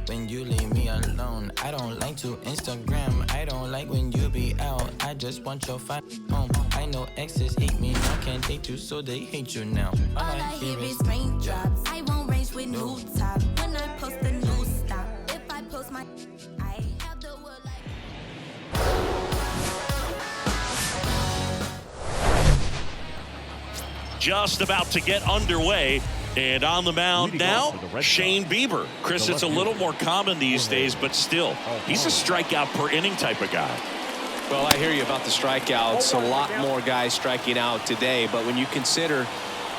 when you leave me alone. I don't like to Instagram, I don't like when you be out. I just want your phone. I know exes hate me now, can't date you so they hate you now. All I hear is raindrops. I won't range with new top. When I post a new stop, if I post my, I have the world like. Just about to get underway. And on the mound now, Shane Bieber. Chris, it's a little more common these days, but still, he's a strikeout per inning type of guy. Well, I hear you about the strikeouts. A lot more guys striking out today, but when you consider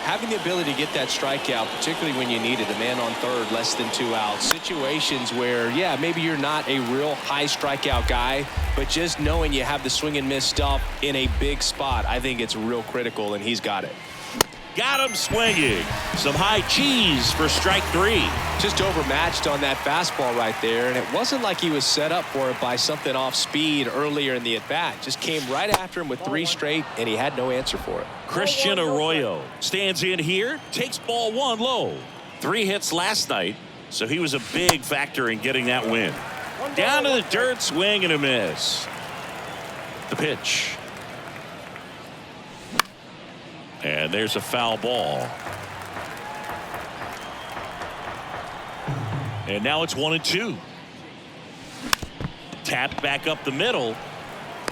having the ability to get that strikeout, particularly when you need it, a man on third, less than 2 outs, situations where, yeah, maybe you're not a real high strikeout guy, but just knowing you have the swing and miss stuff in a big spot, I think it's real critical, and he's got it. Got him swinging. Some high cheese for strike 3. Just overmatched on that fastball right there, and it wasn't like he was set up for it by something off speed earlier in the at-bat. Just came right after him with 3 straight, and he had no answer for it. Christian Arroyo stands in here, takes ball 1 low. 3 hits last night, so he was a big factor in getting that win. Down to the dirt, swing and a miss. The pitch. And there's a foul ball. And now it's 1-2. Tapped back up the middle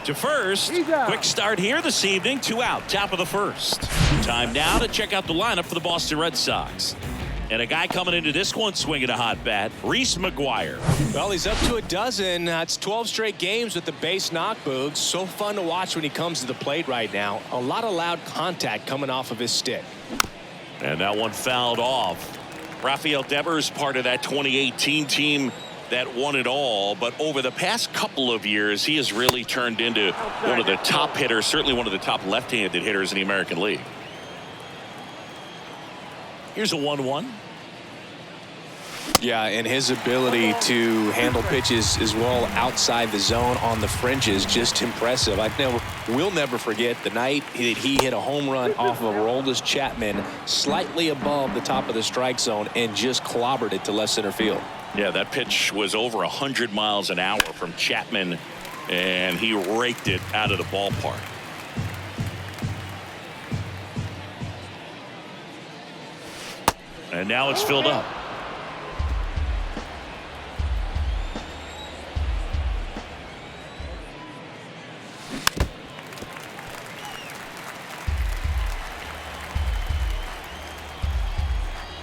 to first. Quick start here this evening. 2 out, top of the first. Time now to check out the lineup for the Boston Red Sox. And a guy coming into this one swinging a hot bat, Reese McGuire. Well, he's up to a dozen. That's 12 straight games with the base knock, Boogs. So fun to watch when he comes to the plate right now. A lot of loud contact coming off of his stick. And that one fouled off. Rafael Devers, part of that 2018 team that won it all. But over the past couple of years, he has really turned into one of the top hitters, certainly one of the top left-handed hitters in the American League. Here's a 1-1. Yeah, and his ability to handle pitches as well outside the zone on the fringes, just impressive. We'll never forget the night that he hit a home run off of Aroldis Chapman slightly above the top of the strike zone and just clobbered it to left center field. Yeah, that pitch was over 100 miles an hour from Chapman, and he raked it out of the ballpark. And now it's filled up.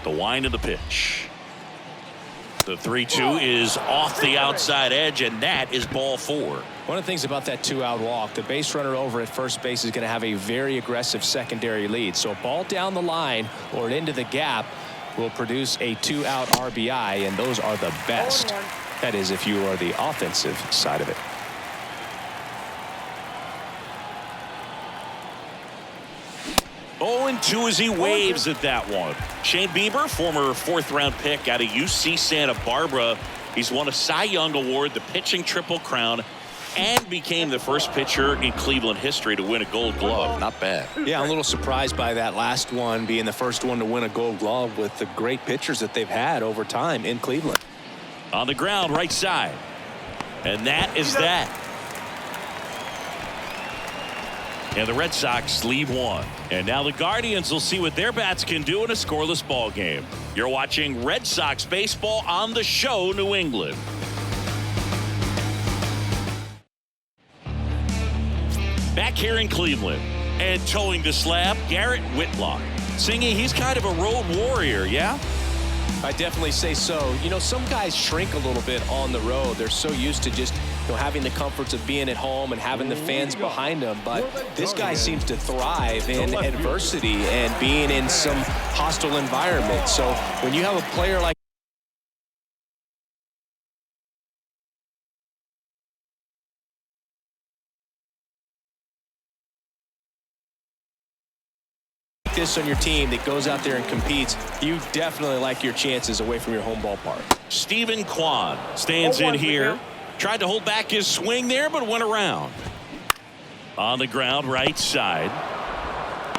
The wind of the pitch. The 3-2 is off the outside edge, and that is ball 4. One of the things about that 2-out walk, the base runner over at first base is going to have a very aggressive secondary lead. So a ball down the line or into the gap will produce a 2-out RBI, and those are the best. That is, if you are the offensive side of it. Oh, and 2 as he waves at that one. Shane Bieber, former 4th-round pick out of UC Santa Barbara. He's won a Cy Young Award, the pitching Triple Crown, and became the first pitcher in Cleveland history to win a Gold Glove. Not bad. Yeah, I'm a little surprised by that last one being the first one to win a Gold Glove with the great pitchers that they've had over time in Cleveland. On the ground, right side. And that is that. And the Red Sox lead 1. And now the Guardians will see what their bats can do in a scoreless ball game. You're watching Red Sox baseball on the show, New England. Back here in Cleveland and towing the slab, Garrett Whitlock. Singing, he's kind of a road warrior, yeah? I definitely say so. You know, some guys shrink a little bit on the road. They're so used to just, having the comforts of being at home and having the fans behind them. But this guy seems to thrive in adversity and being in some hostile environment. So when you have a player like this on your team that goes out there and competes, you definitely like your chances away from your home ballpark. Stephen Kwan stands in here. Tried to hold back his swing there, but went around. On the ground, right side.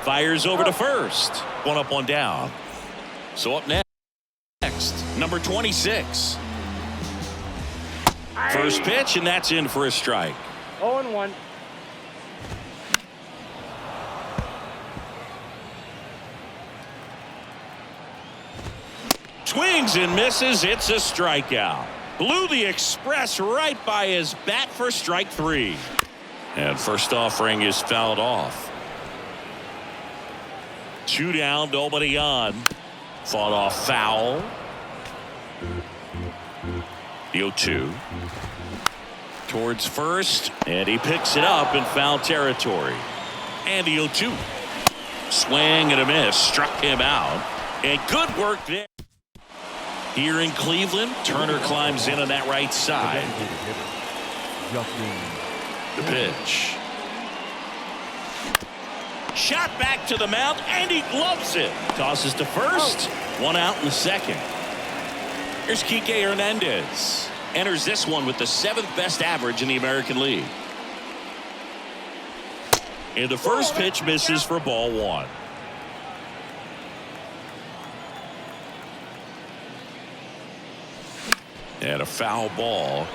Fires over to first. 1 up, 1 down. So up next, number 26. First pitch, and that's in for a strike. 0-1. Swings and misses. It's a strikeout. Blew the express right by his bat for strike 3. And first offering is fouled off. 2 down, nobody on. Fought off foul. The 0-2. Towards first, and he picks it up in foul territory. And the 0-2. Swing and a miss. Struck him out. And good work there. Here in Cleveland, Turner climbs in on that right side. The pitch. Shot back to the mound, and he gloves it. Tosses to first. 1 out in the second. Here's Kike Hernandez. Enters this one with the 7th best average in the American League. And the first pitch misses for ball 1. And a foul ball.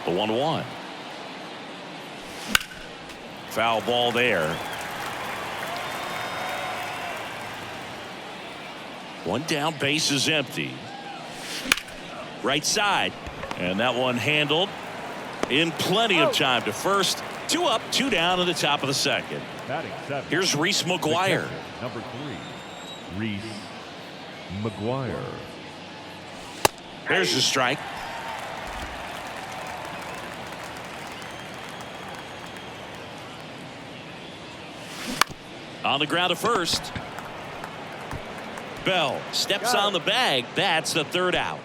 The 1-1. Foul ball there. 1 down, base is empty. Right side. And that one handled in plenty of time to first. 2 up, 2 down in the top of the second. Here's Reese McGuire. Number 3, Reese McGuire. There's the strike. On the ground to first. Bell steps on the bag. That's the 3rd out.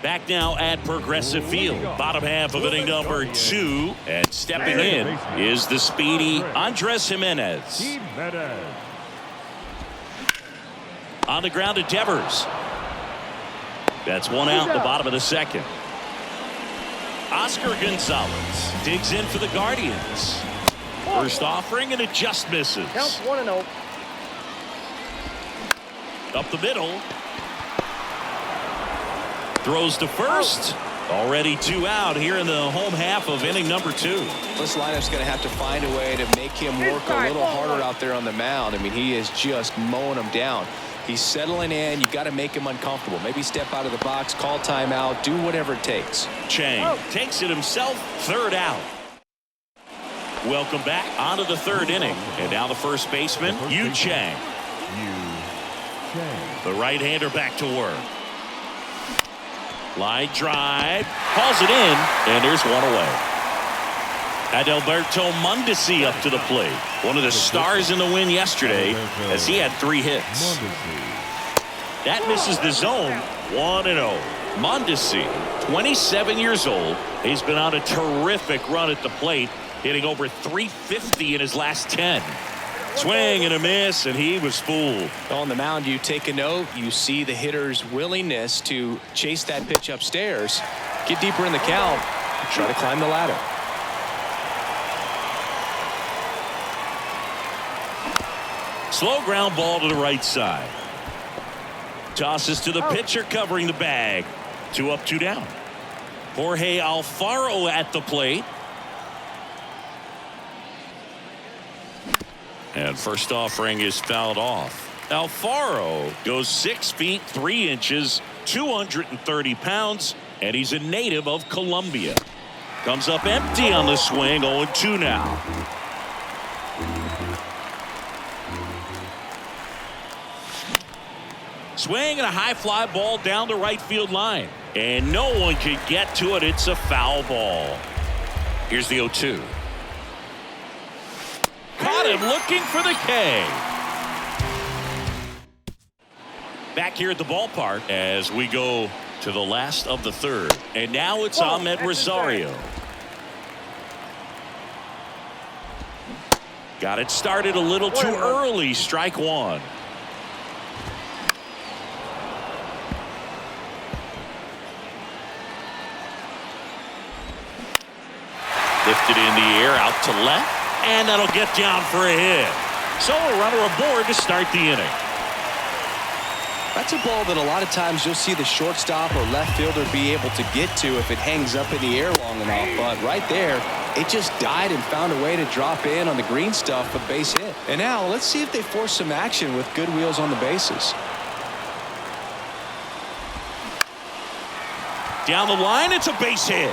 Back now at Progressive Field. Bottom half of inning number 2. And stepping in is the speedy Andres Jimenez. On the ground to Devers. That's 1 out in the bottom of the second. Oscar Gonzalez digs in for the Guardians. First offering, and it just misses. Count 1-0. Up the middle. Throws to first. Already 2 out here in the home half of inning number 2. This lineup's going to have to find a way to make him work a little harder out there on the mound. I mean, he is just mowing them down. He's settling in. You got to make him uncomfortable. Maybe step out of the box, call timeout, do whatever it takes. Chang takes it himself. 3rd out. Welcome back onto the 3rd inning. And now the first baseman, Yu Chang. The right-hander back to work. Line drive. Calls it in. And there's 1 away. Adalberto Mondesi up to the plate. One of the stars in the win yesterday as he had 3 hits. That misses the zone. 1-0. Mondesi, 27 years old. He's been on a terrific run at the plate, hitting over .350 in his last 10. Swing and a miss, and he was fooled. On the mound, you take a note. You see the hitter's willingness to chase that pitch upstairs, get deeper in the count, try to climb the ladder. Slow ground ball to the right side. Tosses to the pitcher covering the bag. 2 up, 2 down. Jorge Alfaro at the plate. And first offering is fouled off. Alfaro goes 6 feet 3 inches, 230 pounds, and he's a native of Colombia. Comes up empty on the swing. 0-2 now. Swing and a high fly ball down the right field line. And no one could get to it. It's a foul ball. Here's the 0-2. Caught him looking for the K. Back here at the ballpark as we go to the last of the 3rd. And now it's Ahmed Rosario. Got it started a little too early. Strike 1. Lifted in the air out to left. And that'll get down for a hit. So a runner aboard to start the inning. That's a ball that a lot of times you'll see the shortstop or left fielder be able to get to if it hangs up in the air long enough. But right there, it just died and found a way to drop in on the green stuff for base hit. And now let's see if they force some action with good wheels on the bases. Down the line, it's a base hit.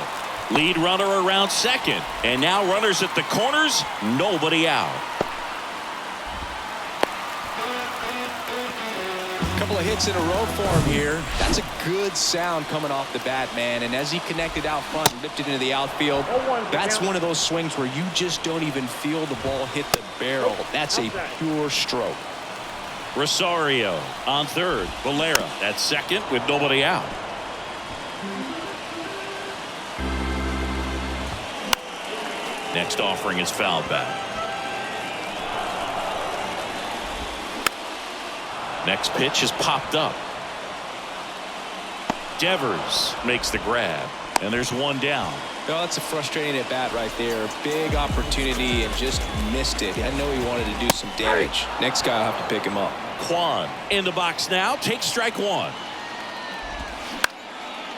Lead runner around second. And now runners at the corners, nobody out. Couple of hits in a row for him here. That's a good sound coming off the bat, man. And as he connected out front and lifted into the outfield, that's one of those swings where you just don't even feel the ball hit the barrel. That's a pure stroke. Rosario on third. Valera at second with nobody out. Next offering is fouled back. Next pitch is popped up. Devers makes the grab, and there's one down. Well, that's a frustrating at bat right there. Big opportunity and just missed it. I know he wanted to do some damage. Next guy will have to pick him up. Kwan in the box now, takes strike one.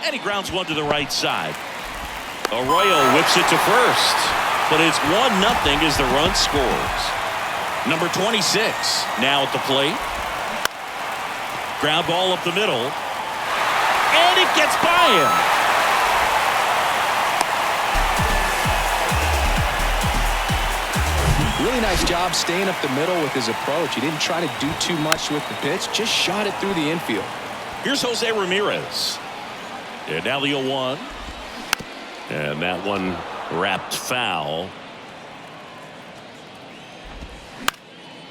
And he grounds one to the right side. Arroyo whips it to first, but it's 1-0 as the run scores. Number 26 now at the plate. Ground ball up the middle, and it gets by him. Really nice job staying up the middle with his approach. He didn't try to do too much with the pitch, just shot it through the infield. Here's Jose Ramirez. And now the 0-1. And that one wrapped foul.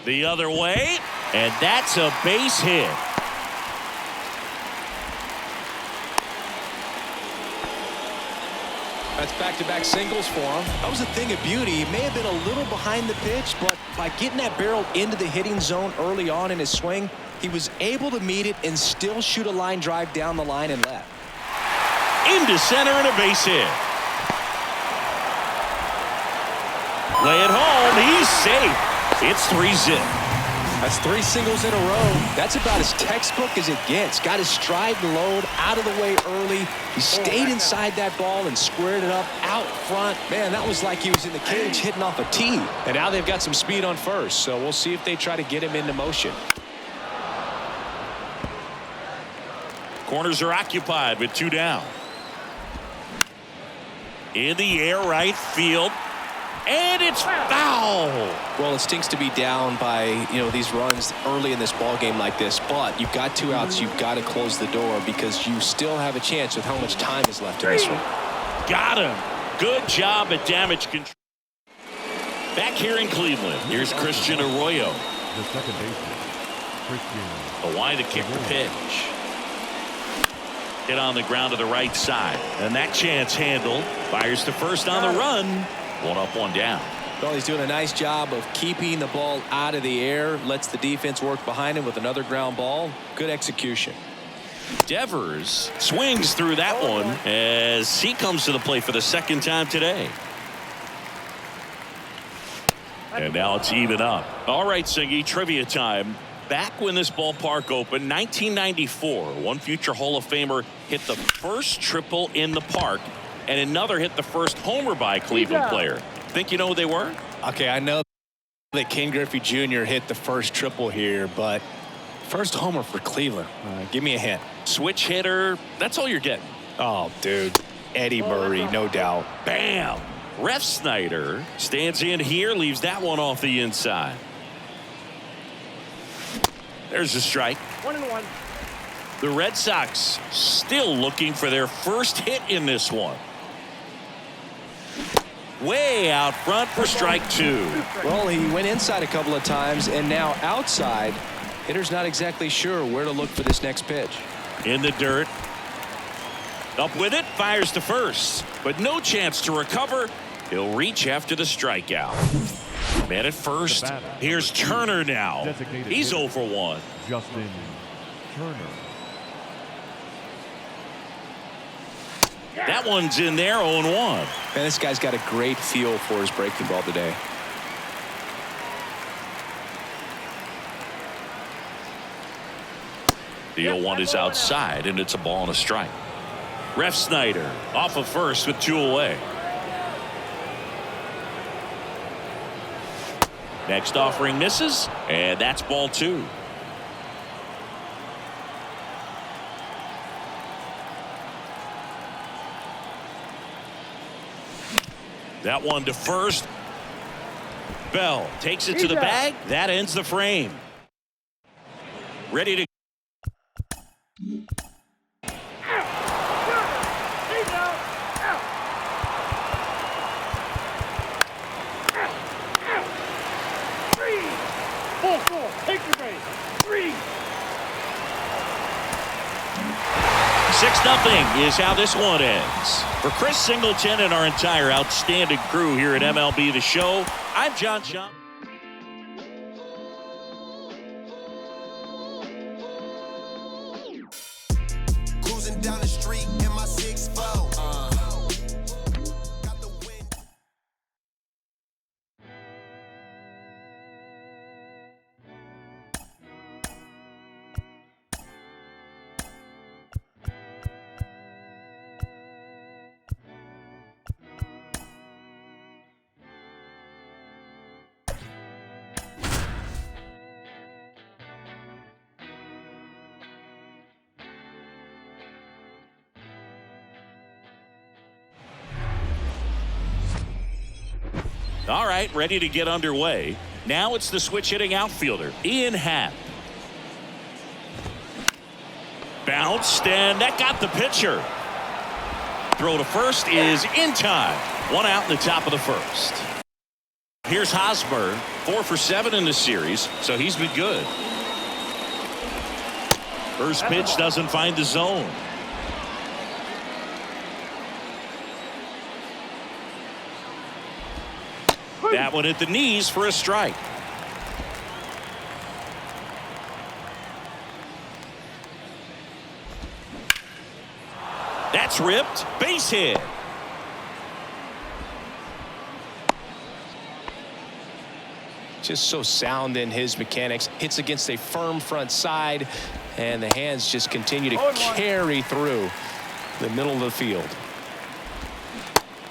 The other way, and that's a base hit. That's back-to-back singles for him. That was a thing of beauty. He may have been a little behind the pitch, but by getting that barrel into the hitting zone early on in his swing, he was able to meet it and still shoot a line drive down the line and left. Into center and a base hit. Lay it home. He's safe. It's 3-zip. That's 3 singles in a row. That's about as textbook as it gets. Got his stride and load out of the way early. He stayed inside that ball and squared it up out front. Man, that was like he was in the cage hitting off a tee. And now they've got some speed on first, so we'll see if they try to get him into motion. Corners are occupied with 2 down. In the air, right field. And it's foul. Well, it stinks to be down by, these runs early in this ball game like this, but you've got 2 outs. You've got to close the door because you still have a chance with how much time is left in this one. Got him. Good job at damage control. Back here in Cleveland, here's Christian Arroyo. The second baseman, Christian. The wide to kick the pitch. Hit on the ground to the right side. And that chance handled. Fires to first on the run. 1 up, 1 down. Well, he's doing a nice job of keeping the ball out of the air. Lets the defense work behind him with another ground ball. Good execution. Devers swings through that one as he comes to the plate for the second time today. And now it's even up. All right, Singy, trivia time. Back when this ballpark opened, 1994, one future Hall of Famer hit the first triple in the park, and another hit the first homer by a Cleveland player. Think you know who they were? Okay, I know that Ken Griffey Jr. hit the first triple here, but first homer for Cleveland. Give me a hint. Switch hitter. That's all you're getting. Oh, dude. Eddie Murray, no doubt. Bam! Ref Snyder stands in here, leaves that one off the inside. There's a strike. 1-1. The Red Sox still looking for their first hit in this one. Way out front for strike 2. Well, he went inside a couple of times, and now outside. Hitter's not exactly sure where to look for this next pitch. In the dirt. Up with it, fires to first, but no chance to recover. He'll reach after the strikeout. Man at first. Here's Turner now. He's 0 for 1. Justin Turner. That one's in there, 0-1. Man, this guy's got a great feel for his breaking ball today. The 0-1 is outside, and it's a ball and a strike. Refsnyder off of first with 2 away. Next offering misses, and that's ball 2. That one to first. Bell takes it to the bag. That ends the frame. Ready to. Take your base. 3. 6-0 is how this one ends. For Chris Singleton and our entire outstanding crew here at MLB The Show, I'm John Schaub. Cruising down the street in my 6'4". Got the wind. All right, ready to get underway. Now it's the switch hitting outfielder, Ian Happ. Bounced, and that got the pitcher. Throw to first is in time. 1 out in the top of the first. Here's Hosmer, 4 for 7 in the series, so he's been good. First pitch doesn't find the zone. That one at the knees for a strike. That's ripped. Base hit. Just so sound in his mechanics. Hits against a firm front side, and the hands just continue to carry through the middle of the field.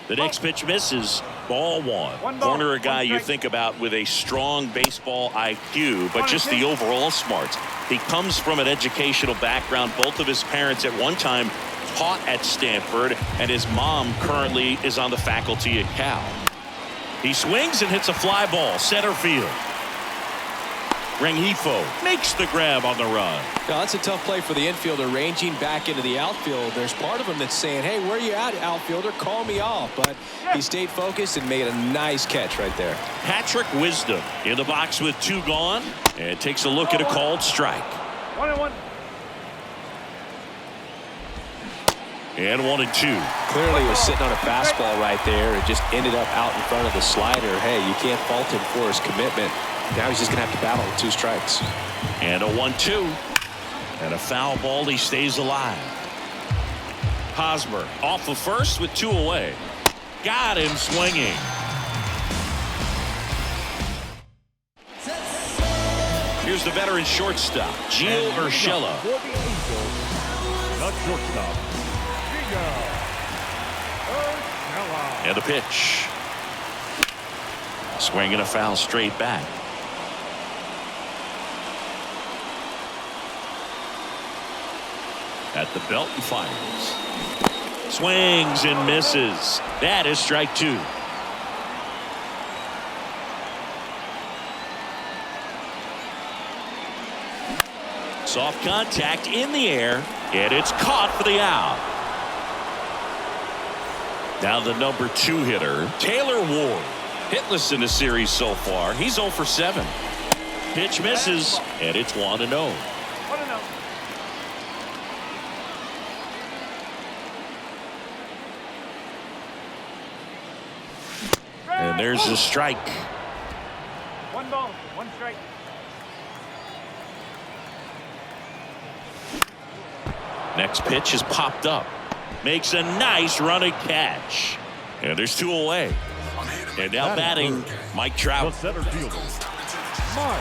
The next pitch misses. Ball 1. Corner, a guy you think about with a strong baseball IQ, but just the overall smarts. He comes from an educational background. Both of his parents at one time taught at Stanford, and his mom currently is on the faculty at Cal. He swings and hits a fly ball, center field. Rengifo makes the grab on the run. Now, that's a tough play for the infielder, ranging back into the outfield. There's part of him that's saying, hey, where you at, outfielder? Call me off. But he stayed focused and made a nice catch right there. Patrick Wisdom in the box with 2 gone, and takes a look at a called strike. 1-1. And 1-2. Clearly he was sitting on a fastball right there. It just ended up out in front of the slider. Hey, you can't fault him for his commitment. Now he's just going to have to battle with 2 strikes. And a 1-2. And a foul ball. He stays alive. Hosmer off of first with 2 away. Got him swinging. Here's the veteran shortstop, Gio Urshela. For the Angels, the shortstop, Gio Urshela. And the pitch. Swinging a foul straight back. At the belt and fires. Swings and misses. That is strike 2. Soft contact in the air, and it's caught for the out. Now the number 2 hitter, Taylor Ward. Hitless in the series so far. He's 0 for 7. Pitch misses, and it's 1-0. 1-0. And there's a strike. 1 ball, 1 strike. Next pitch is popped up. Makes a nice running catch. And there's 2 away. And now batting, Mike The Trout. center fielder, Mike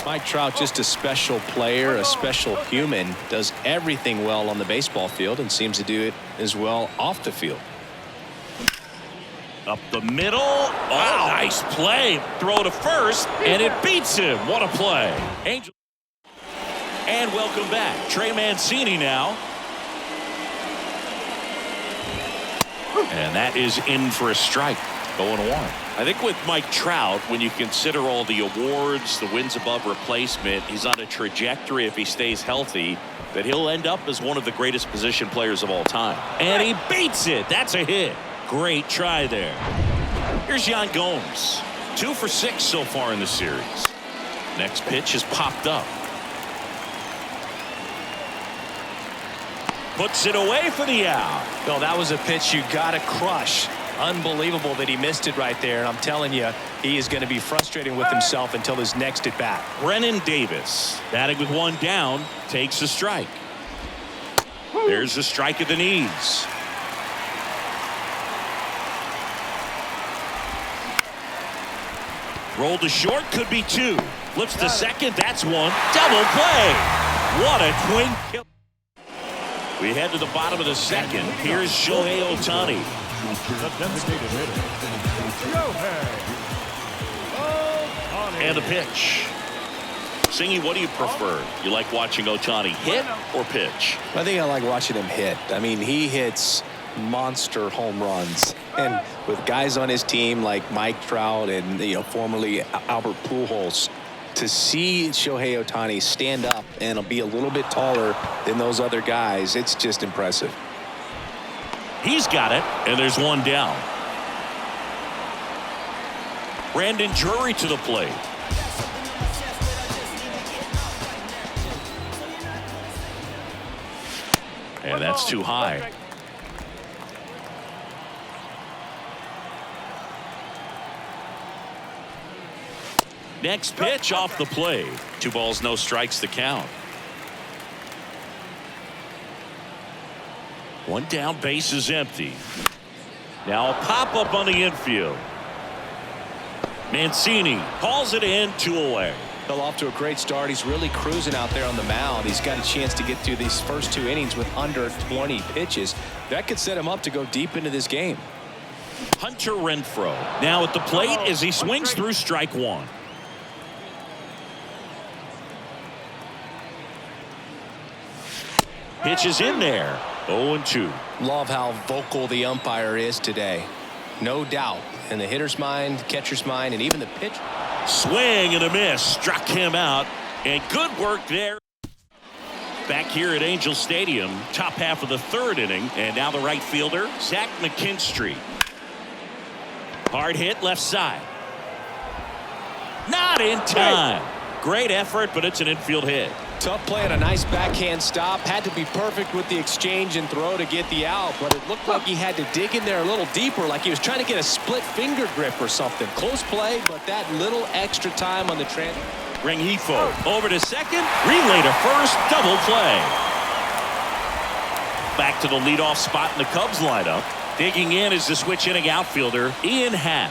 Mike Trout, just a special player, a special human, does everything well on the baseball field and seems to do it as well off the field. Up the middle. Oh, nice play. Throw to first, and it beats him. What a play. Angel. And welcome back. Trey Mancini now. And that is in for a strike. 0-1. I think with Mike Trout, when you consider all the awards, the wins above replacement, he's on a trajectory, if he stays healthy, that he'll end up as one of the greatest position players of all time. And he beats it. That's a hit. Great try there. Here's Yan Gomes. 2 for 6 so far in the series. Next pitch is popped up. Puts it away for the out. No, that was a pitch you got to crush. Unbelievable that he missed it right there. And I'm telling you, he is going to be frustrated with himself until his next at bat. Brennen Davis, batting with 1 down, takes a strike. There's a strike at the knees. Rolled to short, could be 2. Flips to second, that's 1. Double play. What a twin kill. We head to the bottom of the second. Here's Shohei Ohtani. The designated hitter, Shohei Ohtani. And the pitch. Singy, what do you prefer? You like watching Ohtani hit or pitch? I think I like watching him hit. I mean, he hits monster home runs. And with guys on his team like Mike Trout and, formerly Albert Pujols, to see Shohei Ohtani stand up and be a little bit taller than those other guys, it's just impressive. He's got it, and there's 1 down. Brandon Drury to the plate. And that's too high. Next pitch off the plate. 2 balls, no strikes to count. 1 down, base is empty. Now a pop up on the infield. Mancini calls it in, 2 away. Well, off to a great start. He's really cruising out there on the mound. He's got a chance to get through these first 2 innings with under 20 pitches. That could set him up to go deep into this game. Hunter Renfroe now at the plate as he swings through strike 1. Pitch is in there. 0-2. Love how vocal the umpire is today. No doubt. In the hitter's mind, catcher's mind, and even the pitch. Swing and a miss. Struck him out. And good work there. Back here at Angel Stadium, top half of the 3rd inning. And now the right fielder, Zach McKinstry. Hard hit left side. Not in time. Great effort, but it's an infield hit. Tough play and a nice backhand stop. Had to be perfect with the exchange and throw to get the out, but it looked like he had to dig in there a little deeper, like he was trying to get a split finger grip or something. Close play, but that little extra time on the Rengifo over to second, relay to first, double play. Back to the leadoff spot in the Cubs lineup. Digging in is the switch hitting outfielder, Ian Happ.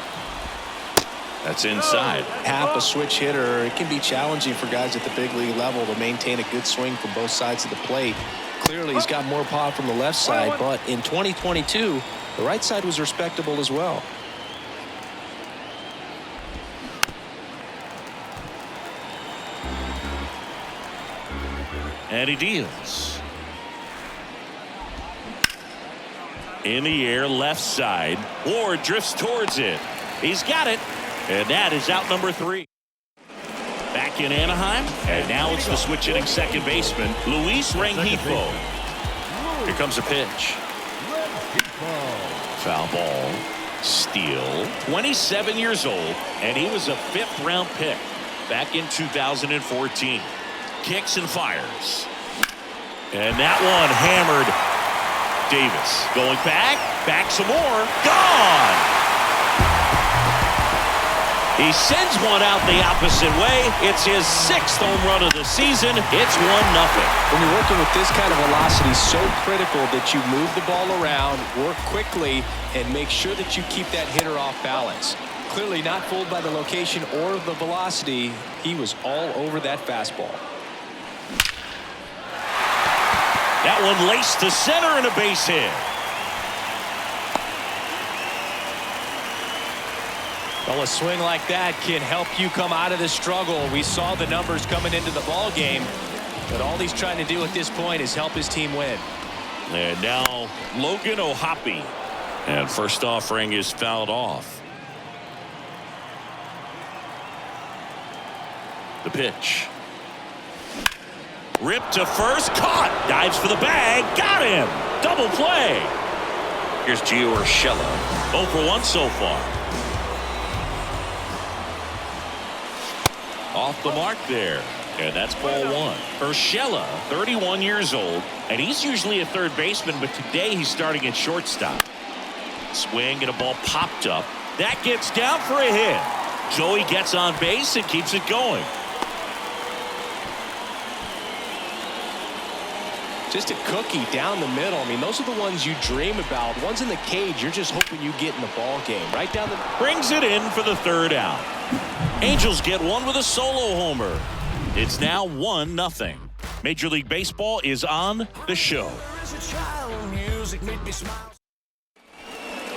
That's inside. Happ, a switch hitter. It can be challenging for guys at the big league level to maintain a good swing from both sides of the plate. Clearly, he's got more power from the left side, but in 2022, the right side was respectable as well. And he deals. In the air, left side. Ward drifts towards it. He's got it. And that is out number 3. Back in Anaheim. And now it's the switch hitting second baseman, Luis Rengifo. Here comes a pitch. Foul ball. Steal. 27 years old. And he was a 5th round pick back in 2014. Kicks and fires. And that one hammered. Davis going back some more, gone. He sends one out the opposite way. It's his 6th home run of the season. It's 1-0. When you're working with this kind of velocity, so critical that you move the ball around, work quickly, and make sure that you keep that hitter off balance. Clearly not fooled by the location or the velocity. He was all over that fastball. That one laced to center and a base hit. Well, a swing like that can help you come out of the struggle. We saw the numbers coming into the ball game, but all he's trying to do at this point is help his team win. And now Logan O'Hoppe. And first offering is fouled off. The pitch. Ripped to first, caught, dives for the bag, got him, double play. Here's Gio Urshela, 0 for 1 so far. Off the mark there, and that's ball 1. Urshela, 31 years old, and he's usually a third baseman, but today he's starting at shortstop. Swing and a ball popped up. That gets down for a hit. Joey gets on base and keeps it going. Just a cookie down the middle. I mean, those are the ones you dream about. Ones in the cage, you're just hoping you get in the ball game. Right down the... Brings it in for the third out. Angels get one with a solo homer. It's now 1-0. Major League Baseball is on the show.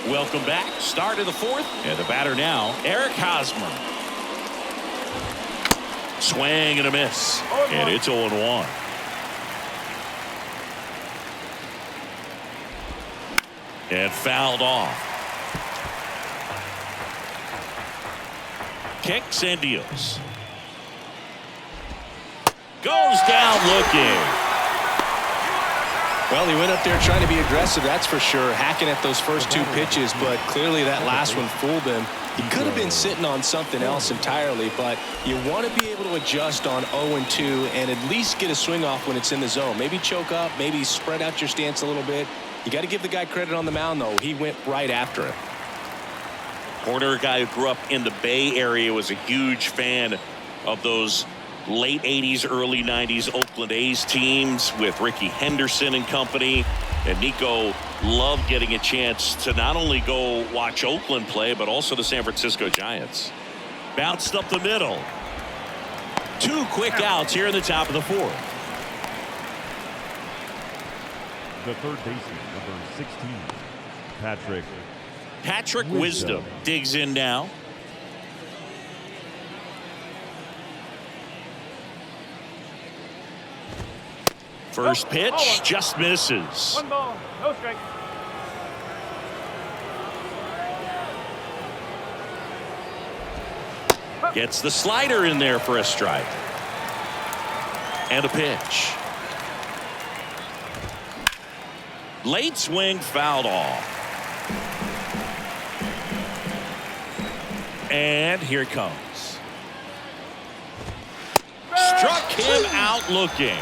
Welcome back. Start of the 4th. And the batter now, Eric Hosmer. Swing and a miss. And it's 0-1. And fouled off. Kicks and deals. Goes down looking. Well, he went up there trying to be aggressive, that's for sure, hacking at those first 2 pitches, but clearly that last one fooled him. He could have been sitting on something else entirely, but you want to be able to adjust on 0-2 and at least get a swing off when it's in the zone. Maybe choke up, maybe spread out your stance a little bit. You got to give the guy credit on the mound, though. He went right after it. Porter, a guy who grew up in the Bay Area, was a huge fan of those late 80s, early 90s Oakland A's teams with Ricky Henderson and company. And Nico loved getting a chance to not only go watch Oakland play, but also the San Francisco Giants. Bounced up the middle. 2 quick outs here in the top of the 4th. The third baseman, number 16, Patrick Wisdom digs in now. First pitch just misses. 1 ball, no strike. Gets the slider in there for a strike. And a pitch. Late swing, fouled off. And here it comes. Struck him out looking.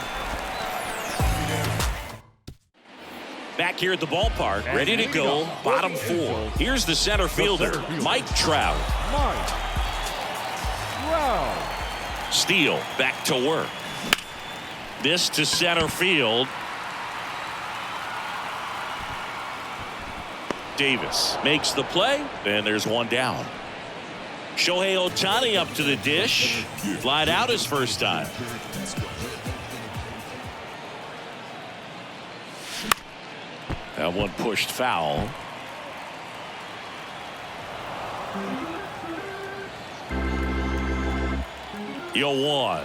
Back here at the ballpark, ready to go, bottom 4. Here's the center fielder, Mike Trout. Steele back to work. This to center field. Davis makes the play, and there's one down. Shohei Ohtani up to the dish. Flied out his first time. That one pushed foul. Yoan.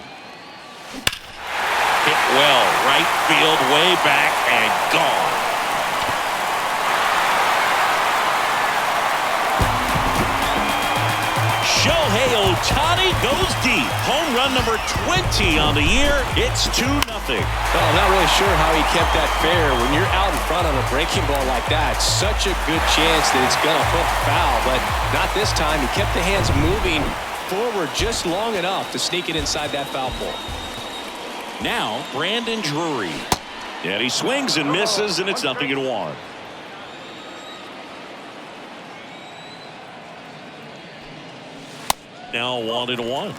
Hit well, right field, way back, and gone. Shohei Ohtani goes deep. Home run number 20 on the year. It's 2-0. Well, I'm not really sure how he kept that fair. When you're out in front on a breaking ball like that, such a good chance that it's going to hook foul, but not this time. He kept the hands moving forward just long enough to sneak it inside that foul pole. Now, Brandon Drury. And he swings and misses, and it's 0-1. Now 1-1.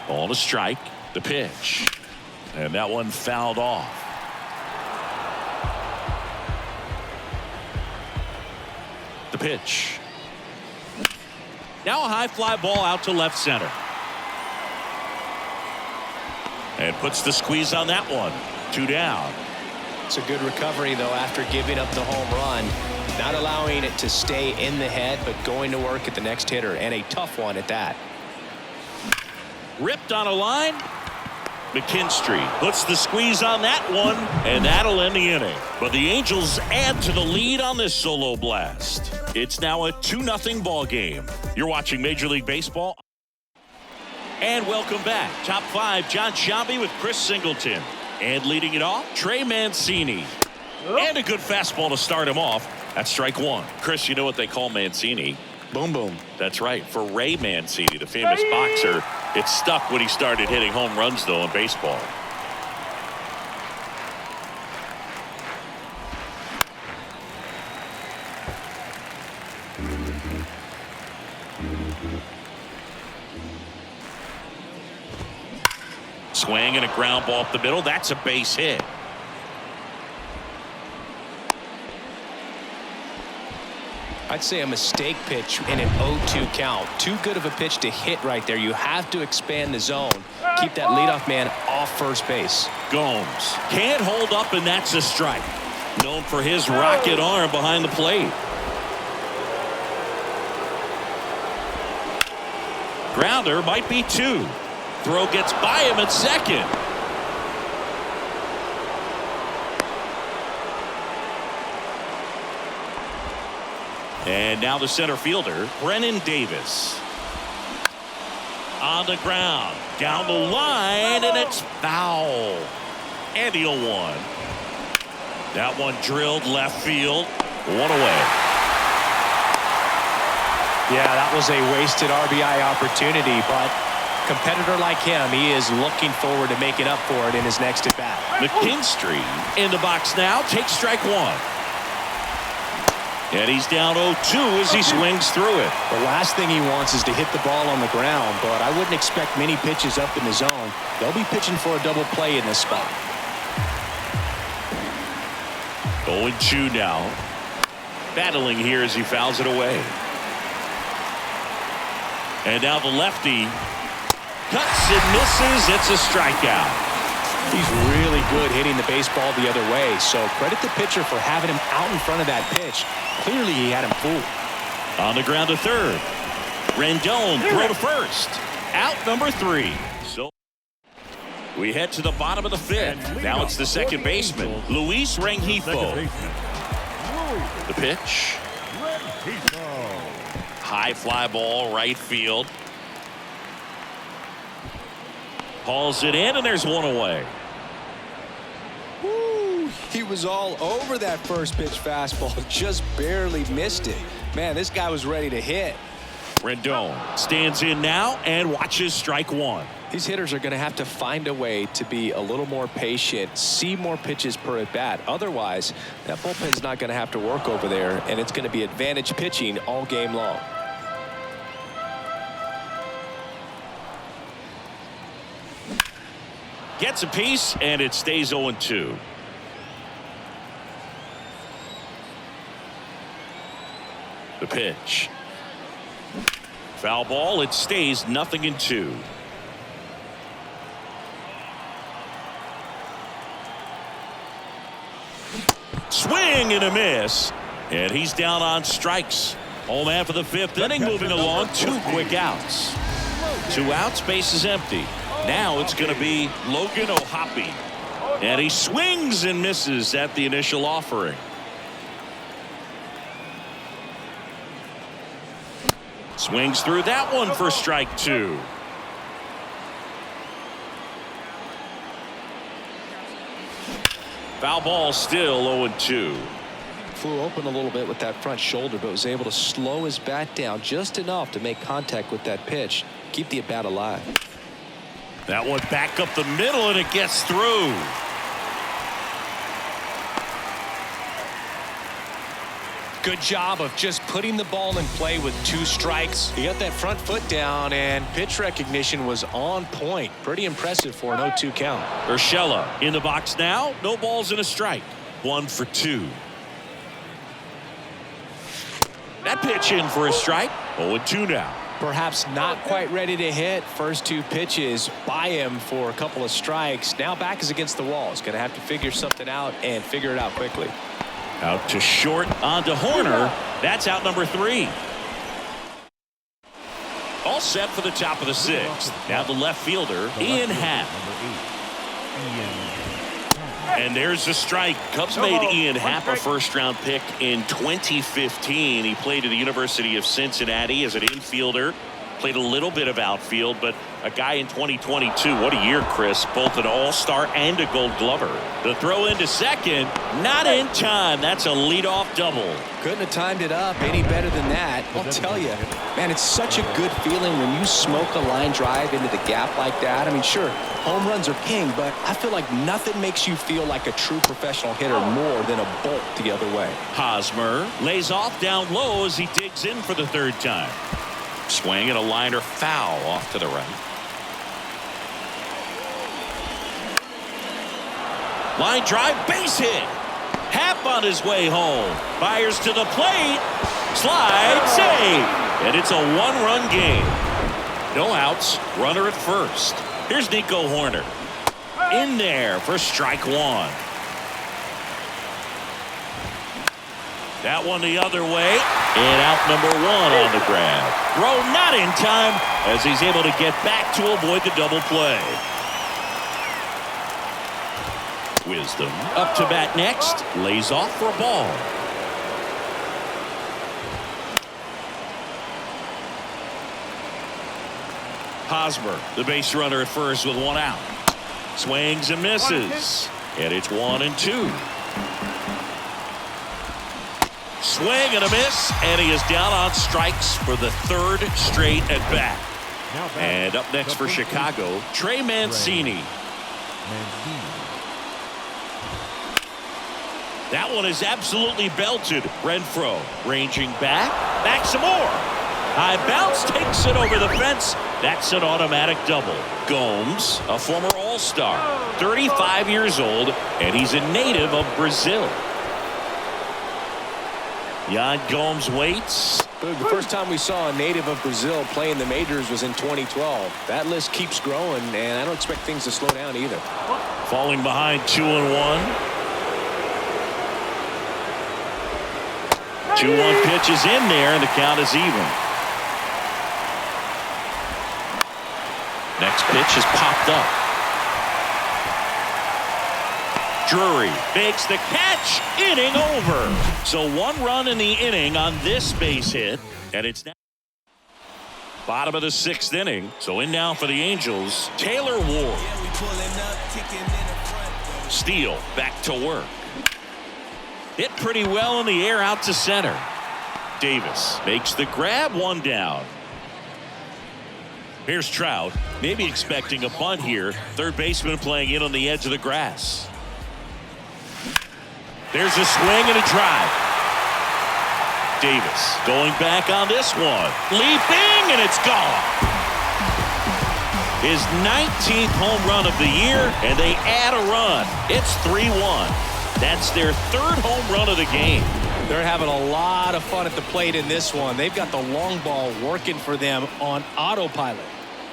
Ball to strike. The pitch. And that one fouled off. pitch. Now a high fly ball out to left center. And puts the squeeze on that one. 2 down. It's a good recovery, though, after giving up the home run. Not allowing it to stay in the head, but going to work at the next hitter, and a tough one at that. Ripped on a line. McKinstry puts the squeeze on that one, and that'll end the inning. But the Angels add to the lead on this solo blast. It's now a 2-0 ball game. You're watching Major League Baseball. And welcome back. Top 5, John Sciambi with Chris Singleton. And leading it off, Trey Mancini. And a good fastball to start him off. That's strike 1. Chris, you know what they call Mancini? Boom, boom. That's right. For Ray Mancini, the famous boxer, it stuck when he started hitting home runs, though, in baseball. Swing and a ground ball up the middle. That's a base hit. I'd say a mistake pitch in an 0-2 count. Too good of a pitch to hit right there. You have to expand the zone. Keep that leadoff man off first base. Gomes can't hold up, and that's a strike. Known for his rocket arm behind the plate. Grounder might be 2. Throw gets by him at second. And now the center fielder, Brennan Davis. On the ground, down the line, and it's foul. And he'll one. That one drilled left field. 1 away. Yeah, that was a wasted RBI opportunity, but competitor like him, he is looking forward to making up for it in his next at bat. McKinstry in the box now, takes strike 1. And he's down 0-2 as he swings through it. The last thing he wants is to hit the ball on the ground, but I wouldn't expect many pitches up in the zone. They'll be pitching for a double play in this spot. 0-2 now. Battling here as he fouls it away. And now the lefty cuts and misses. It's a strikeout. He's really good hitting the baseball the other way, so credit the pitcher for having him out in front of that pitch. Clearly he had him fooled. On the ground to third. Rendon throw to first. Out number 3. So we head to the bottom of the 5th. Now it's the second baseman, Luis Rengifo. The pitch. High fly ball right field. Hauls it in, and there's 1 away. Woo, he was all over that first pitch fastball, just barely missed it. Man, this guy was ready to hit. Rendon stands in now and watches strike 1. These hitters are going to have to find a way to be a little more patient, see more pitches per at bat. Otherwise, that bullpen's not going to have to work over there, and it's going to be advantage pitching all game long. Gets a piece, and it stays 0-2. The pitch. Foul ball. It stays 0-2. Swing and a miss. And he's down on strikes. Home half of the 5th inning, moving along. 2 quick outs. 2 outs, base is empty. Now it's going to be Logan O'Hoppe. And he swings and misses at the initial offering. Swings through that one for strike 2. Foul ball, still 0-2. Flew open a little bit with that front shoulder, but was able to slow his bat down just enough to make contact with that pitch. Keep the at bat alive. That one back up the middle, and it gets through. Good job of just putting the ball in play with 2 strikes. He got that front foot down, and pitch recognition was on point. Pretty impressive for an 0-2 count. Urshela in the box now. No balls and a strike. 1 for 2. That pitch in for a strike. 0-2 now. Perhaps not quite ready to hit. First 2 pitches by him for a couple of strikes. Now back is against the wall. He's going to have to figure something out and figure it out quickly. Out to short, on to Horner. That's out number 3. All set for the top of the 6th. Now the left fielder, Ian Happ. And there's the strike. Cubs made Ian Happ a first-round pick in 2015. He played at the University of Cincinnati as an infielder. Played a little bit of outfield, but a guy in 2022. What a year, Chris. Both an all-star and a Gold Glover. The throw into second. Not in time. That's a leadoff double. Couldn't have timed it up any better than that. I'll tell you, man, it's such a good feeling when you smoke a line drive into the gap like that. I mean, sure, home runs are king, but I feel like nothing makes you feel like a true professional hitter more than a bolt the other way. Hosmer lays off down low as he digs in for the 3rd time. Swing and a liner foul off to the right. Line drive, base hit. Happ on his way home. Fires to the plate. Slide, save. And it's a 1-run game. No outs. Runner at first. Here's Nico Horner. In there for strike 1. That one the other way. And out number 1 on the grab. Throw not in time as he's able to get back to avoid the double play. Wisdom up to bat next. Lays off for a ball. Hosmer, the base runner at first with 1 out. Swings and misses. And it's 1-2. Swing and a miss, and he is down on strikes for the 3rd straight at bat. And up next for Chicago, Trey Mancini. That one is absolutely belted. Renfroe ranging back. Back some more. High bounce takes it over the fence. That's an automatic double. Gomes, a former All-Star, 35 years old, and he's a native of Brazil. Yan Gomes waits. The first time we saw a native of Brazil play in the majors was in 2012. That list keeps growing, and I don't expect things to slow down either. Falling behind 2-1. 2-1 pitch is in there, and the count is even. Next pitch is popped up. Drury makes the catch. Inning over. So 1 run in the inning on this base hit, and it's now bottom of the 6th inning. So in now for the Angels, Taylor Ward. Steele back to work. Hit pretty well in the air out to center. Davis makes the grab, 1 down. Here's Trout, maybe expecting a bunt here. Third baseman playing in on the edge of the grass. There's a swing and a drive. Davis going back on this one. Leaping, and it's gone. His 19th home run of the year, and they add a run. It's 3-1. That's their 3rd home run of the game. They're having a lot of fun at the plate in this one. They've got the long ball working for them on autopilot.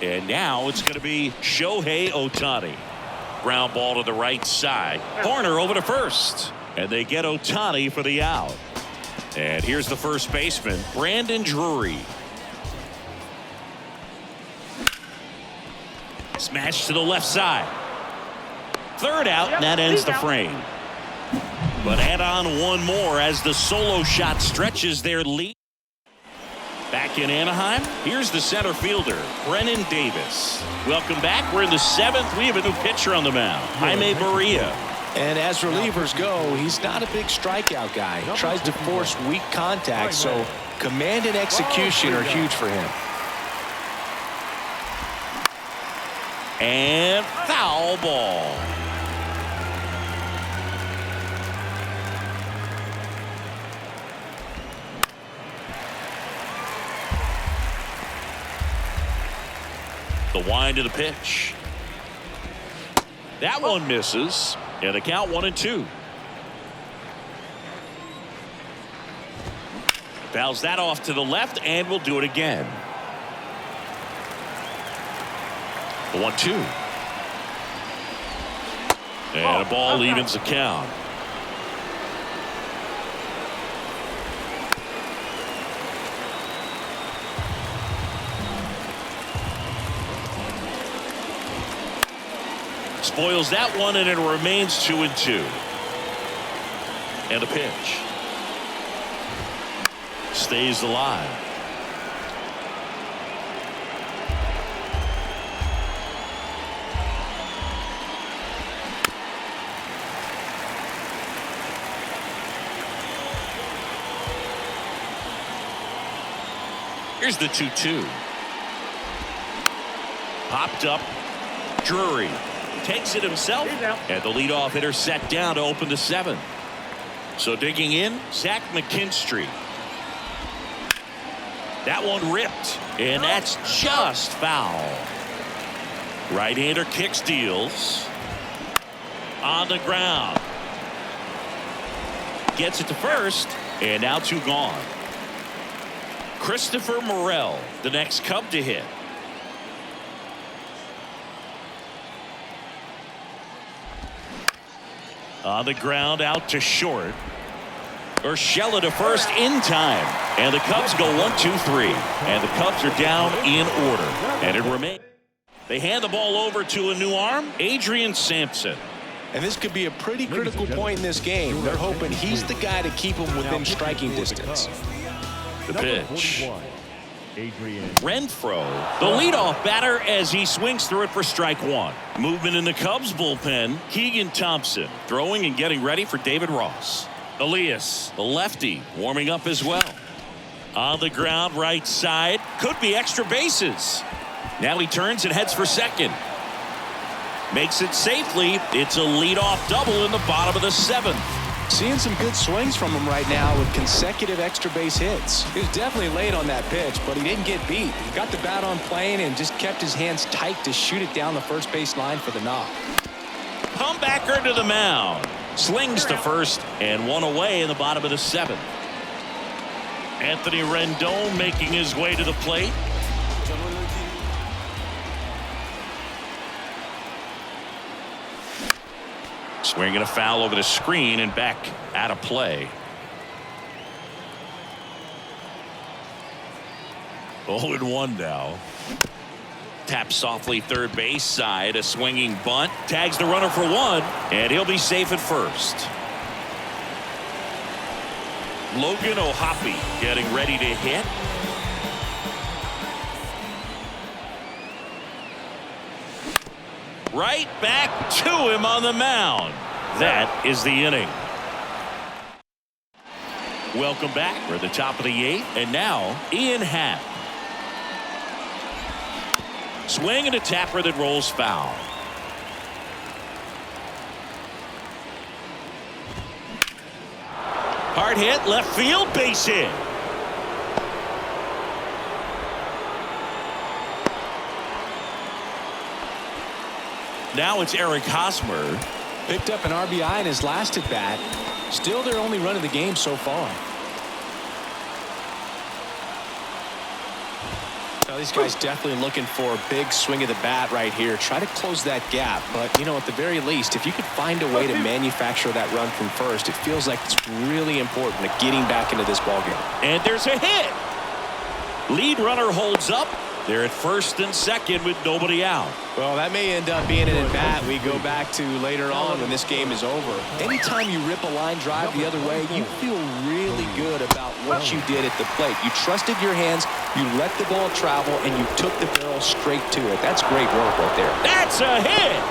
And now it's going to be Shohei Ohtani. Ground ball to the right side. Horner over to first. And they get Ohtani for the out. And here's the first baseman, Brandon Drury. Smash to the left side. 3rd out, and that ends the frame. But add on 1 more as the solo shot stretches their lead. Back in Anaheim, here's the center fielder, Brennan Davis. Welcome back. We're in the 7th. We have a new pitcher on the mound, Jaime Barria. And as relievers go, he's not a big strikeout guy. He tries to force weak contact, so command and execution are huge for him. And foul ball. The wind of the pitch. That one misses. And the count 1-2. Fouls that off to the left, and will do it again. The 1-2. And a ball evens the count. Spoils that one, and it remains 2-2. And a pitch. Stays alive. Here's the 2-2. Popped up. Drury takes it himself, and the leadoff hitter set down to open the 7th. So digging in, Zach McKinstry. That one ripped, and that's just foul. Right-hander kicks, deals. On the ground. Gets it to first, and now 2 gone. Christopher Morel, the next Cub to hit. On the ground, out to short. Urshela to first in time. And the Cubs go 1-2-3. And the Cubs are down in order. And it remains. They hand the ball over to a new arm, Adrian Sampson. And this could be a pretty critical point in this game. They're hoping he's the guy to keep them within striking distance. The pitch. Renfroe, the leadoff batter, as he swings through it for strike 1. Movement in the Cubs bullpen. Keegan Thompson throwing and getting ready for David Ross. Elias, the lefty, warming up as well. On the ground, right side. Could be extra bases. Now he turns and heads for second. Makes it safely. It's a leadoff double in the bottom of the 7th. Seeing some good swings from him right now with consecutive extra base hits. He was definitely late on that pitch, but he didn't get beat. He got the bat on plane and just kept his hands tight to shoot it down the first base line for the knock. Comebacker to the mound. Slings to first, and 1 away in the bottom of the 7th. Anthony Rendon making his way to the plate. Swinging a foul over the screen and back out of play. 0-1 now. Taps softly third base side. A swinging bunt. Tags the runner for 1. And he'll be safe at first. Logan O'Hoppe getting ready to hit. Right back to him on the mound. That is the inning. Welcome back. We're at the top of the 8th. And now Ian Happ. Swing and a tapper that rolls foul. Hard hit, left field, base hit. Now it's Eric Hosmer. Picked up an RBI in his last at bat. Still their only run of the game so far. Now these guys definitely looking for a big swing of the bat right here. Try to close that gap. But, you know, at the very least, if you could find a way to manufacture that run from first, it feels like it's really important to getting back into this ballgame. And there's a hit. Lead runner holds up. They're at first and second with nobody out. Well, that may end up being an at-bat we go back to later on when this game is over. Anytime you rip a line drive the other way, you feel really good about what you did at the plate. You trusted your hands, you let the ball travel, and you took the barrel straight to it. That's great work right there. That's a hit!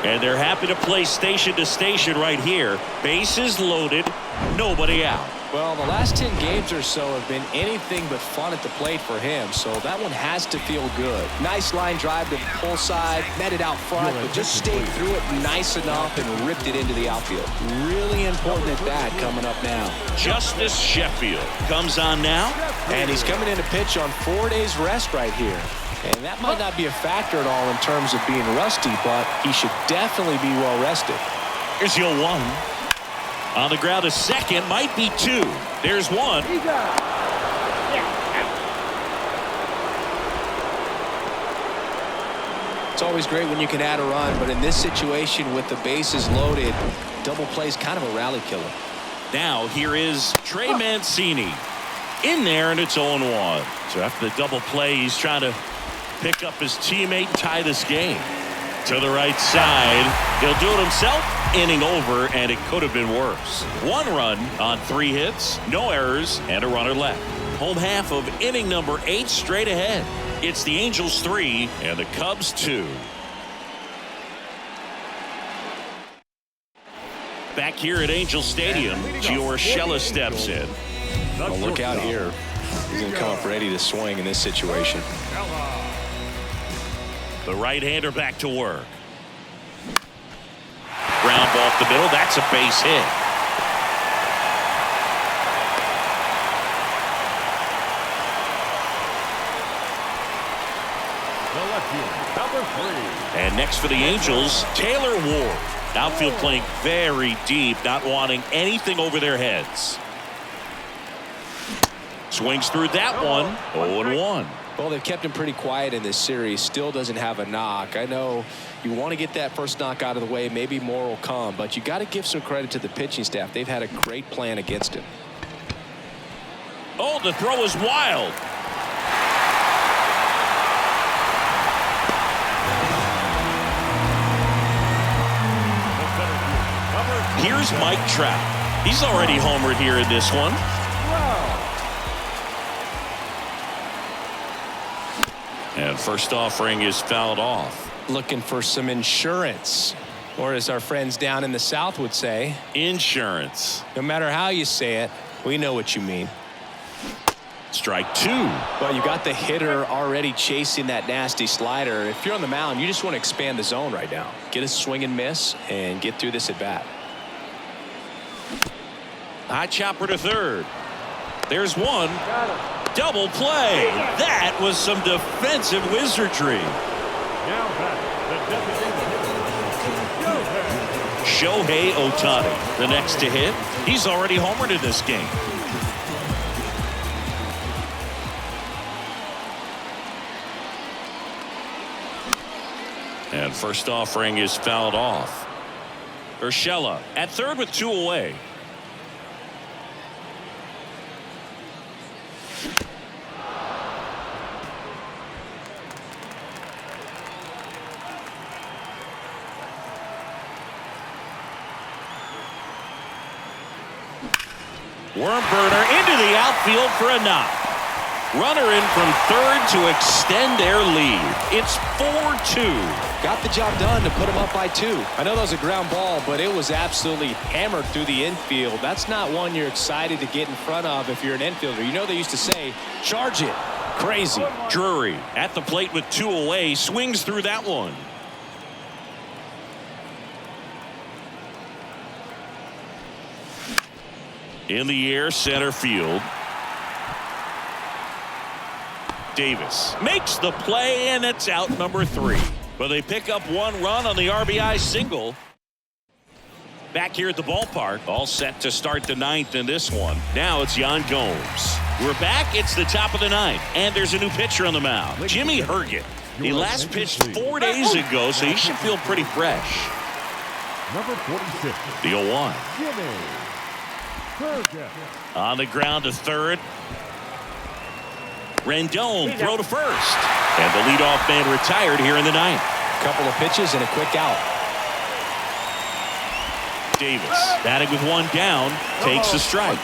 And they're happy to play station to station right here. Bases loaded, nobody out. Well, the last 10 games or so have been anything but fun at the plate for him, so that one has to feel good. Nice line drive to the pull side, met it out front, but just stayed through it nice enough and ripped it into the outfield. Really important at bat coming up now. Justice Sheffield comes on now. And he's coming in to pitch on 4 days rest right here. And that might not be a factor at all in terms of being rusty, but he should definitely be well rested. Here's 0-1. On the ground, a second, might be two. There's one. It's always great when you can add a run, but in this situation with the bases loaded, double play is kind of a rally killer. Now here is Trey Mancini in there, and it's 0-1. So after the double play, he's trying to pick up his teammate and tie this game. To the right side, he'll do it himself. Inning over, and it could have been worse. 1 run on 3 hits, no errors, and a runner left. Home half of inning number 8 straight ahead. It's the Angels 3 and the Cubs 2. Back here at Angel Stadium, Gio Urshela steps in. Well, look out here. He's going to come up ready to swing in this situation. The right-hander back to work. Ground ball up the middle. That's a base hit. And next for the Angels, Taylor Ward. Outfield playing very deep, not wanting anything over their heads. Swings through that one. 0-1. Well, they've kept him pretty quiet in this series. Still doesn't have a knock. I know you want to get that first knock out of the way. Maybe more will come, but you got to give some credit to the pitching staff. They've had a great plan against him. Oh, the throw is wild. Here's Mike Trout. He's already homered here in this one. And first offering is fouled off. Looking for some insurance, or as our friends down in the South would say, insurance. No matter how you say it, we know what you mean. Strike 2. Well, you got the hitter already chasing that nasty slider. If you're on the mound, you just want to expand the zone right now. Get a swing and miss and get through this at bat. High chopper to third. There's one. Double play. That was some defensive wizardry. Shohei Ohtani, the next to hit. He's already homered in this game. And first offering is fouled off. Urshela at third with 2 away. Worm burner into the outfield for a knock. Runner in from third to extend their lead. It's 4-2. Got the job done to put them up by 2. I know that was a ground ball, but it was absolutely hammered through the infield. That's not one you're excited to get in front of if you're an infielder. You know they used to say, charge it. Crazy. Drury at the plate with 2 away. Swings through that one. In the air, center field. Davis makes the play, and it's out number 3. But they pick up 1 run on the RBI single. Back here at the ballpark, all set to start the 9th in this one. Now it's Yan Gomes. We're back. It's the top of the 9th, and there's a new pitcher on the mound, Jimmy Herget. He last pitched 4 days ago, so he should feel pretty fresh. Number 46. The 0-1. Jimmy Herget. On the ground to third. Rendon throw to first. And the leadoff man retired here in the 9th. Couple of pitches and a quick out. Davis batting with 1 down, takes a strike.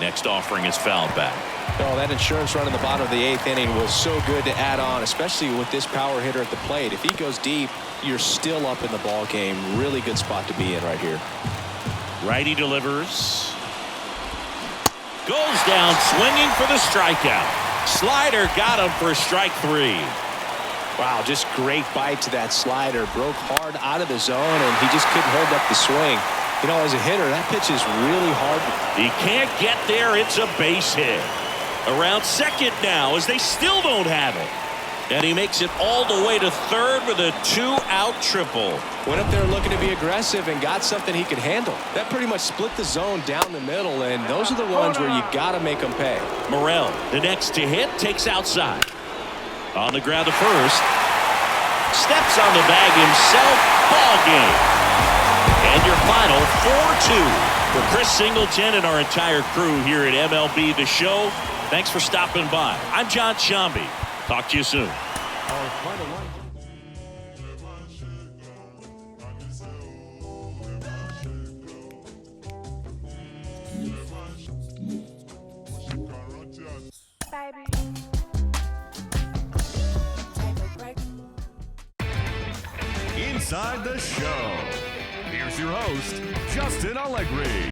Next offering is fouled back. Oh, that insurance run in the bottom of the 8th inning was so good to add on, especially with this power hitter at the plate. If he goes deep, you're still up in the ball game. Really good spot to be in right here. Righty delivers. Goes down swinging for the strikeout. Slider got him for strike 3. Wow, just great bite to that slider. Broke hard out of the zone, and he just couldn't hold up the swing. You know, as a hitter, that pitch is really hard. He can't get there. It's a base hit. Around second now as they still don't have it. And he makes it all the way to third with a 2-out triple. Went up there looking to be aggressive and got something he could handle. That pretty much split the zone down the middle, and those are the ones where you got to make them pay. Morel, the next to hit, takes outside. On the ground to first. Steps on the bag himself. Ball game. And your final 4-2. For Chris Singleton and our entire crew here at MLB The Show, thanks for stopping by. I'm John Shambi. Talk to you soon. Our final line. Inside the show. Here's your host, Justin Allegri.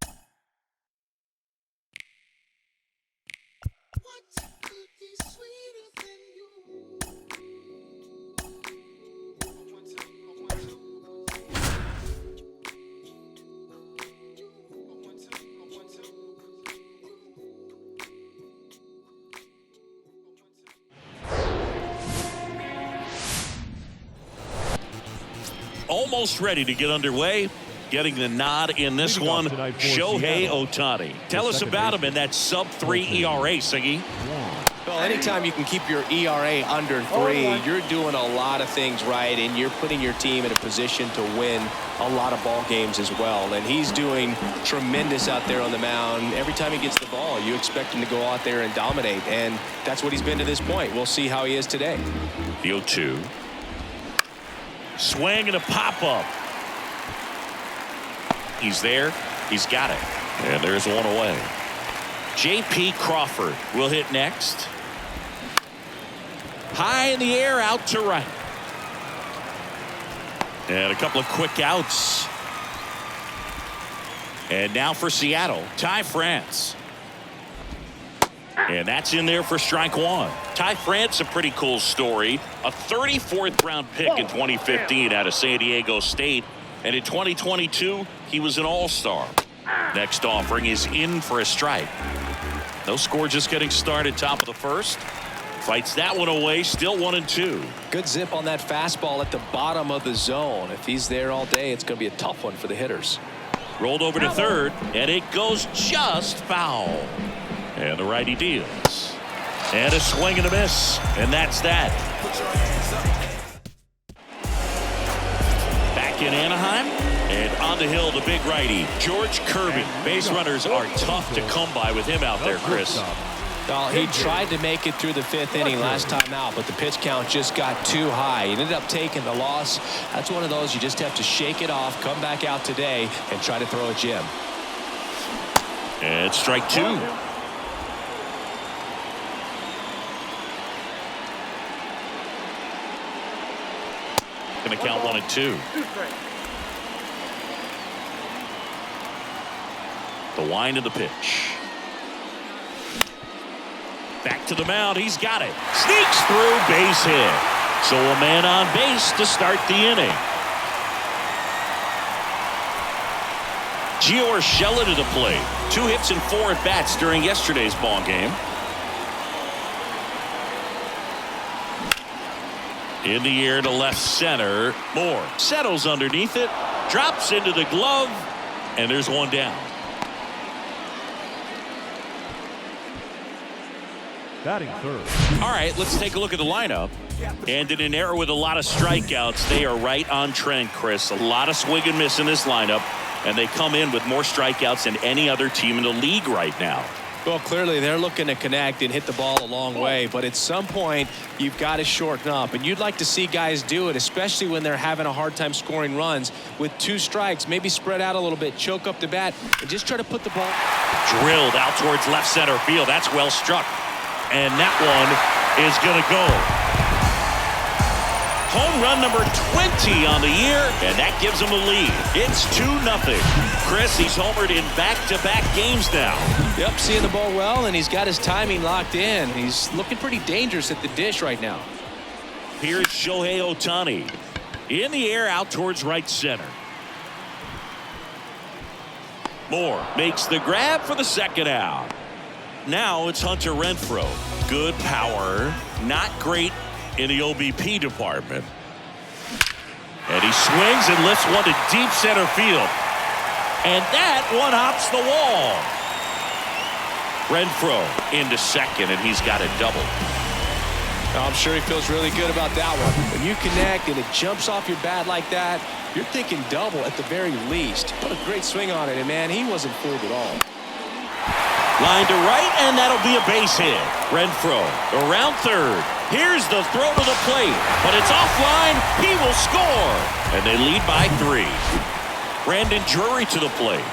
Almost ready to get underway. Getting the nod in this one, Shohei Ohtani. Tell us about him in that sub-3 ERA, Siggy. Well, anytime you can keep your ERA under 3, you're doing a lot of things right, and you're putting your team in a position to win a lot of ball games as well. And he's doing tremendous out there on the mound. Every time he gets the ball, you expect him to go out there and dominate, and that's what he's been to this point. We'll see how he is today. The 0-2. Swing and a pop-up. He's there. He's got it. And there's one away. J.P. Crawford will hit next. High in the air, out to right. And a couple of quick outs. And now for Seattle, Ty France. And that's in there for strike one. Ty France, a pretty cool story. A 34th round pick in 2015 out of San Diego State. And in 2022, he was an all-star. Next offering is in for a strike. No score, just getting started, top of the first. Fights that one away, still 1-2. Good zip on that fastball at the bottom of the zone. If he's there all day, it's going to be a tough one for the hitters. Rolled over to third, and it goes just foul. And the righty deals. And a swing and a miss. And that's that. Back in Anaheim. And on the hill, the big righty, George Kirby. Base runners are tough to come by with him out there, Chris. Well, he tried to make it through the 5th inning last time out, but the pitch count just got too high. He ended up taking the loss. That's one of those you just have to shake it off, come back out today, and try to throw a gem. And strike two. Going to count 1-2. The wind of the pitch. Back to the mound. He's got it. Sneaks through, base hit. So a man on base to start the inning. Gio Urshela to the plate. 2 hits and 4 at bats during yesterday's ball game. In the air to left center. Moore settles underneath it. Drops into the glove. And there's one down. Batting third. All right, let's take a look at the lineup. And in an era with a lot of strikeouts, they are right on trend, Chris. A lot of swing and miss in this lineup. And they come in with more strikeouts than any other team in the league right now. Well, clearly they're looking to connect and hit the ball a long way, but at some point you've got to shorten up, and you'd like to see guys do it, especially when they're having a hard time scoring runs. With 2 strikes, maybe spread out a little bit, choke up the bat, and just try to put the ball. Drilled out towards left center field. That's well struck. And that one is going to go. Home run number 20 on the year, and that gives him a lead. It's 2-0. Chris, he's homered in back-to-back games now. Yep, seeing the ball well, and he's got his timing locked in. He's looking pretty dangerous at the dish right now. Here's Shohei Ohtani. In the air, out towards right center. Moore makes the grab for the second out. Now it's Hunter Renfroe. Good power, not great in the OBP department. And he swings and lifts one to deep center field. And that one hops the wall. Renfroe into second, and he's got a double. I'm sure he feels really good about that one. When you connect and it jumps off your bat like that, you're thinking double at the very least. What a great swing on it, and man, he wasn't fooled at all. Line to right, and that'll be a base hit. Renfroe around third. Here's the throw to the plate, but it's offline. He will score, and they lead by 3. Brandon Drury to the plate.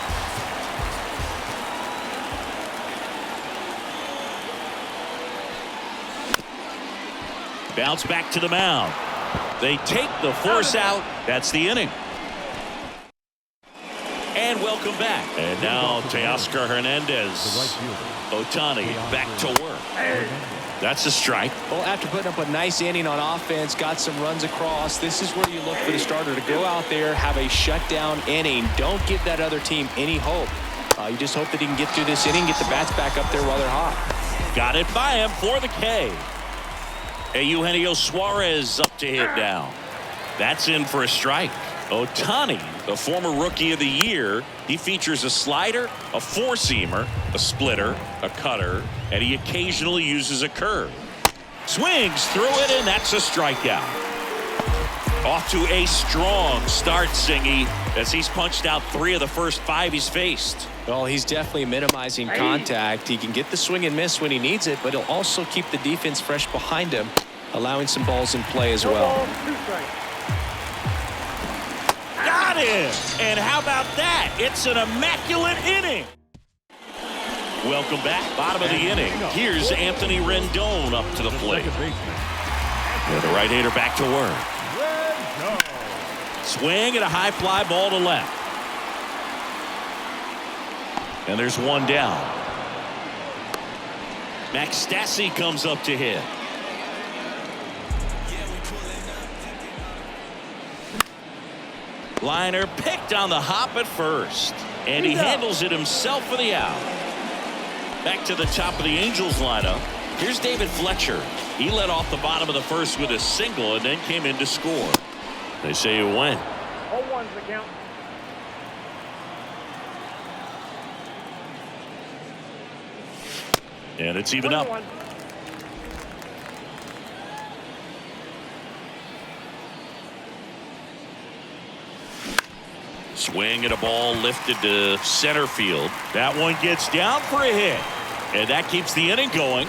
Bounce back to the mound. They take the force out. That's the inning. And welcome back. And now Teoscar Hernandez. Ohtani back to work. That's a strike. Well, after putting up a nice inning on offense, got some runs across, this is where you look for the starter to go out there, have a shutdown inning. Don't give that other team any hope. You just hope that he can get through this inning, get the bats back up there while they're hot. Got it by him for the K. Eugenio Suarez up to hit now. That's in for a strike. Ohtani, the former Rookie of the Year, he features a slider, a four-seamer, a splitter, a cutter, and he occasionally uses a curve. Swings through it, and that's a strikeout. Off to a strong start, Singy, as he's punched out 3 of the first 5 he's faced. Well, he's definitely minimizing contact. He can get the swing and miss when he needs it, but he'll also keep the defense fresh behind him, allowing some balls in play as well. Got him! And how about that? It's an immaculate inning. Welcome back. Bottom of the inning. Here's Anthony Rendon up to the plate. And the right-hander back to work. Swing and a high fly ball to left. And there's one down. Max Stassi comes up to hit. Liner picked on the hop at first. And he handles it himself for the out. Back to the top of the Angels lineup. Here's David Fletcher. He led off the bottom of the first with a single and then came in to score. They say you win. 0-1's the count. And it's even up. 21. Swing and a ball lifted to center field. That one gets down for a hit. And that keeps the inning going.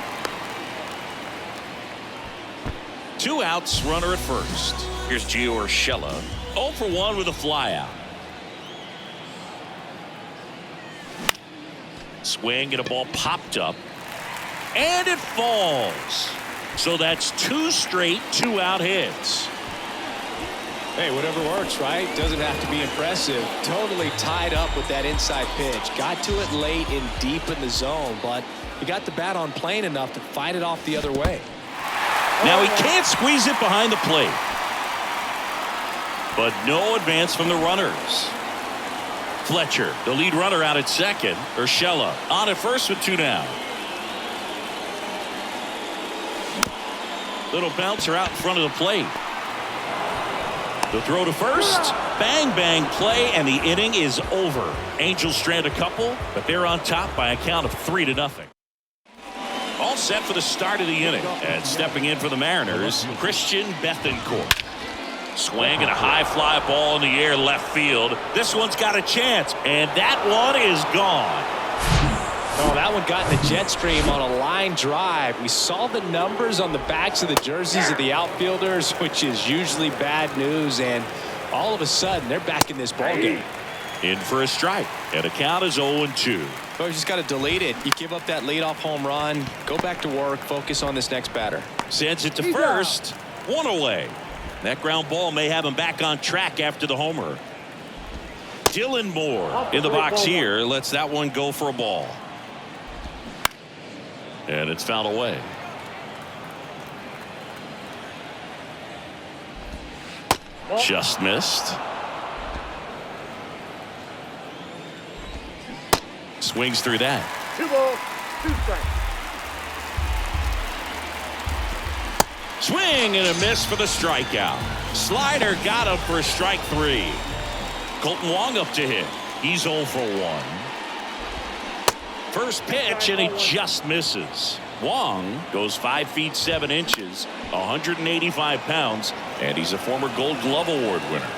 2 outs, runner at first. Here's Gio Urshela. 0 for 1 with a flyout. Swing and a ball popped up. And it falls. So that's 2 straight 2-out hits. Hey, whatever works, right? Doesn't have to be impressive. Totally tied up with that inside pitch. Got to it late and deep in the zone, but he got the bat on plane enough to fight it off the other way. Now he can't squeeze it behind the plate. But no advance from the runners. Fletcher, the lead runner, out at second. Urshela on at first with 2 down. Little bouncer out in front of the plate. The throw to first. Bang, bang play, and the inning is over. Angels strand a couple, but they're on top by a count of 3-0. All set for the start of the inning. And stepping in for the Mariners, Christian Bethancourt. Swing and a high fly ball in the air left field. This one's got a chance, and that one is gone. Oh, that one got in the jet stream on a line drive. We saw the numbers on the backs of the jerseys of the outfielders, which is usually bad news, and all of a sudden they're back in this ball game. In for a strike, and the count is 0-2. Well, you just got to delete it. You give up that leadoff home run, go back to work, focus on this next batter. Sends it to first, 1 away. That ground ball may have him back on track after the homer. Dylan Moore in the box here lets that one go for a ball. And it's fouled away. Just missed. Swings through that. 2 balls, 2 strikes. Swing and a miss for the strikeout. Slider got him for strike 3. Colton Wong up to hit. He's 0 for 1. First pitch, and he just misses. Wong goes 5 feet 7 inches, 185 pounds, and he's a former Gold Glove Award winner.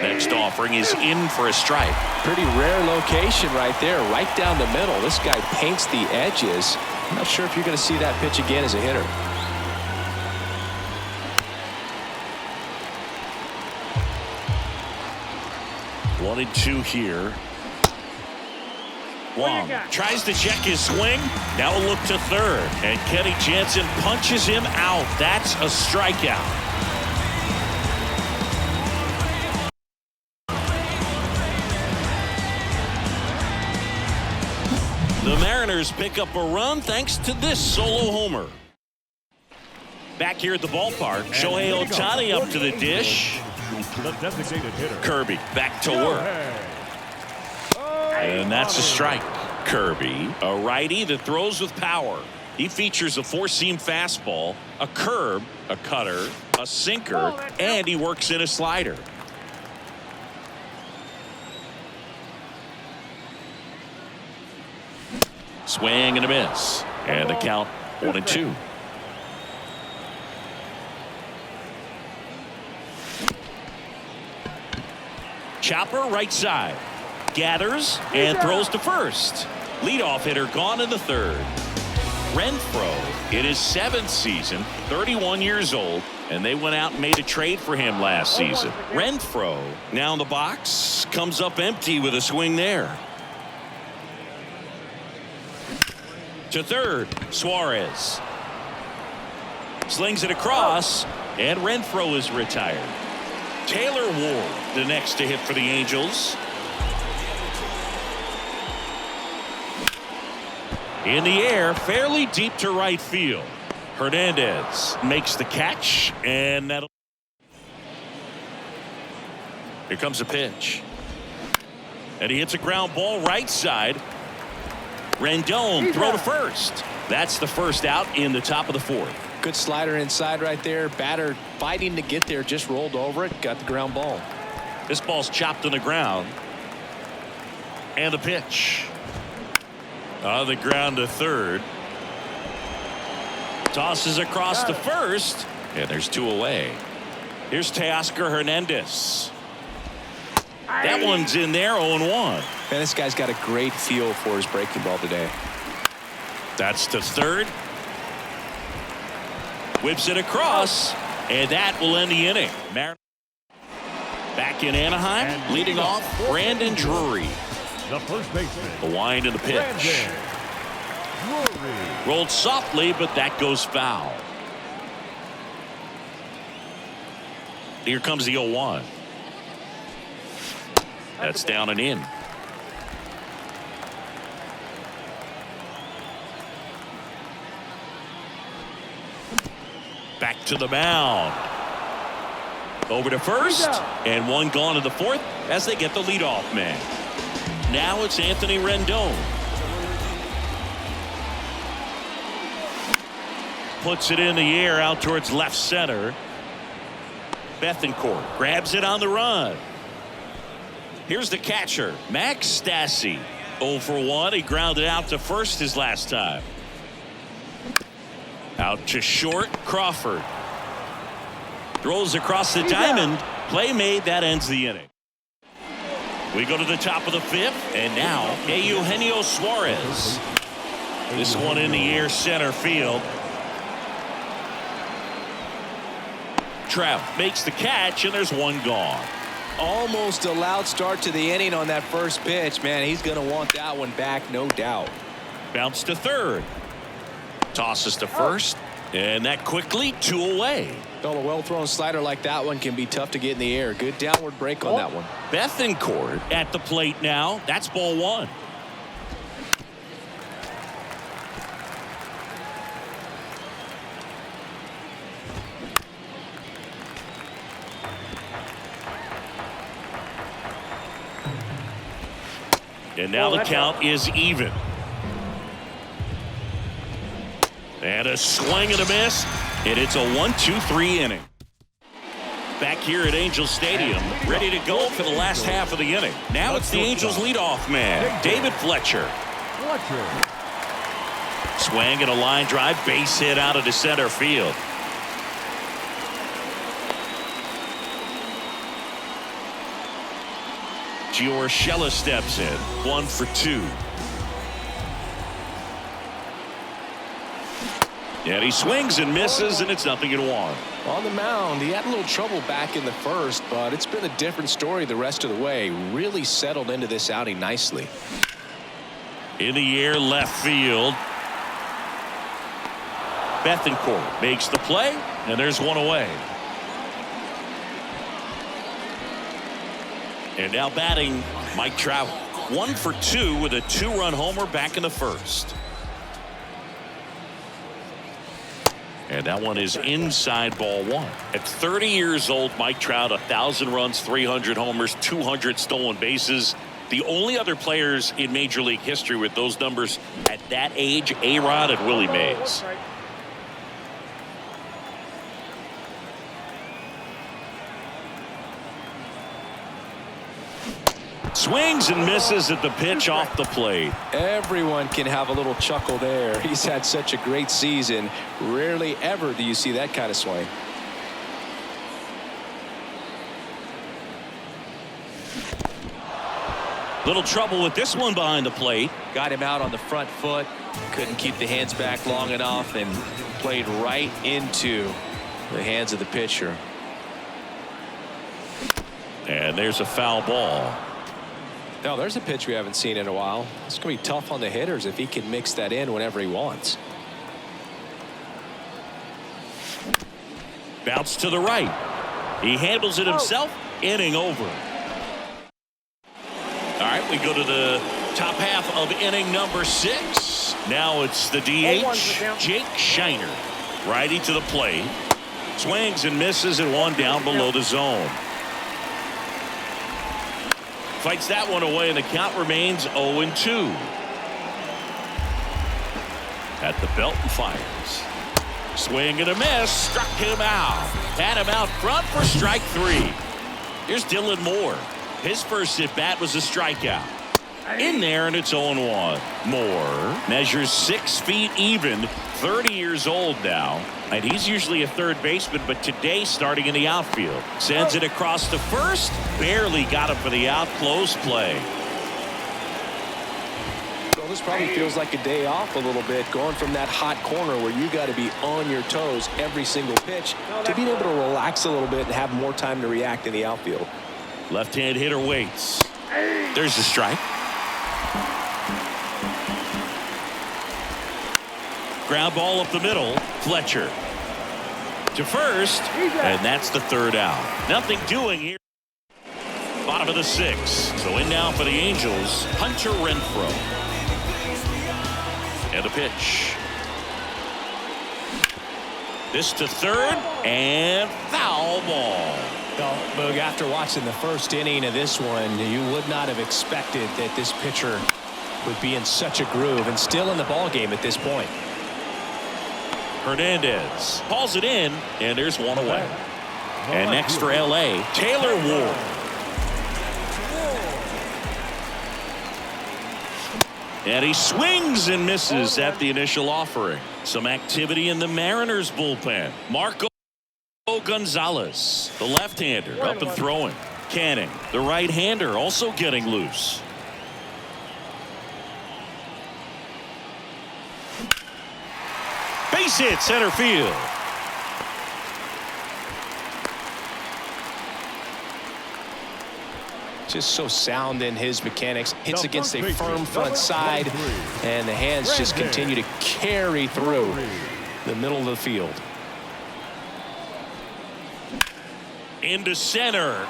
Next offering is in for a strike. Pretty rare location right there, right down the middle. This guy paints the edges. I'm not sure if you're going to see that pitch again as a hitter. One and two here. Wong tries to check his swing. Now a look to third. And Kenny Jansen punches him out. That's a strikeout. The Mariners pick up a run thanks to this solo homer. Back here at the ballpark, Shohei Ohtani up to the dish. The designated hitter. Kirby back to work. And that's a strike. Kirby, a righty that throws with power. He features a four-seam fastball, a curve, a cutter, a sinker, and he works in a slider. Swing and a miss. And the count 1-2. Chopper right side. Gathers and throws to first. Leadoff hitter gone in the third. Renfroe in his 7th season, 31 years old, and they went out and made a trade for him last season. Renfroe now in the box, comes up empty with a swing there. To third, Suarez. Slings it across, and Renfroe is retired. Taylor Ward, the next to hit for the Angels. In the air, fairly deep to right field. Hernandez makes the catch, and that'll. Here comes a pitch. And he hits a ground ball right side. Rendon throw to first. That's the first out in the top of the 4th. Good slider inside right there. Batter fighting to get there, just rolled over it, got the ground ball. This ball's chopped on the ground. And the pitch. On the ground to third. Tosses across to first. And there's 2 away. Here's Teoscar Hernandez. That one's in there, 0-1. Man, this guy's got a great feel for his breaking ball today. That's to third. Whips it across, and that will end the inning. Back in Anaheim, leading off, Brandon Drury. The first baseman. The wind of the pitch. Rolled softly, but that goes foul. Here comes the 0-1. That's down and in. Back to the mound. Over to first, and one gone in the 4th as they get the leadoff man. Now it's Anthony Rendon. Puts it in the air out towards left center. Bethancourt grabs it on the run. Here's the catcher, Max Stassi. 0 for 1. He grounded out to first his last time. Out to short, Crawford. Throws across the diamond. Play made. That ends the inning. We go to the top of the 5th, and now Eugenio Suarez. This one in the air center field. Trout makes the catch, and there's one gone. Almost a loud start to the inning on that first pitch. Man, he's going to want that one back, no doubt. Bounce to third. Tosses to first, and that quickly 2 away. Well, a well-thrown slider like that one can be tough to get in the air. Good downward break on that one. Bethancourt at the plate now. That's ball 1. And now the count is even. And a swing and a miss, and it's a 1-2-3 inning. Back here at Angel Stadium, ready to go for the last half of the inning. Now it's the Angels leadoff man, David Fletcher. Swing and a line drive, base hit out of the center field. Gio Urshela steps in, 1 for 2. And he swings and misses, and it's 0-1. On the mound, he had a little trouble back in the first, but it's been a different story the rest of the way. Really settled into this outing nicely. In the air, left field. Bethancourt makes the play, and there's one away. And now batting, Mike Trout. 1 for 2 with a 2-run homer back in the first. And that one is inside, ball 1. At 30 years old, Mike Trout, 1,000 runs, 300 homers, 200 stolen bases. The only other players in Major League history with those numbers at that age, A-Rod and Willie Mays. Swings and misses at the pitch off the plate. Everyone can have a little chuckle there. He's had such a great season. Rarely ever do you see that kind of swing. Little trouble with this one behind the plate. Got him out on the front foot. Couldn't keep the hands back long enough and played right into the hands of the pitcher. And there's a foul ball. Now there's a pitch we haven't seen in a while. It's going to be tough on the hitters if he can mix that in whenever he wants. Bounce to the right. He handles it himself. Inning over. All right, we go to the top half of inning number 6. Now it's the DH, Jake Shiner. Righty to the plate. Swings and misses and one down below the zone. Fights that one away, and the count remains 0-2. At the belt and fires. Swing and a miss. Struck him out. Had him out front for strike 3. Here's Dylan Moore. His first at bat was a strikeout. In there, and it's 0-1. Moore measures 6 feet even, 30 years old now, and he's usually a third baseman, but today starting in the outfield. Sends it across to first. Barely got him for the out. Close play. Well, this probably feels like a day off a little bit, going from that hot corner where you got to be on your toes every single pitch to being able to relax a little bit and have more time to react in the outfield. Left-hand hitter waits. There's the strike. Ground ball up the middle. Fletcher to first, and that's the third out. Nothing doing here. Bottom of the 6th. So in now for the Angels, Hunter Renfroe. And the pitch. This to third, and foul ball. Well, Boog, after watching the first inning of this one, you would not have expected that this pitcher would be in such a groove and still in the ball game at this point. Hernandez hauls it in, and there's one away. And next for LA, Taylor Ward. And he swings and misses at the initial offering. Some activity in the Mariners bullpen. Marco Gonzalez, the left-hander, up and throwing. Canning, the right-hander, also getting loose. Base hit center field. Just so sound in his mechanics. Hits against a firm front side, and the hands just continue to carry through the middle of the field. Into center.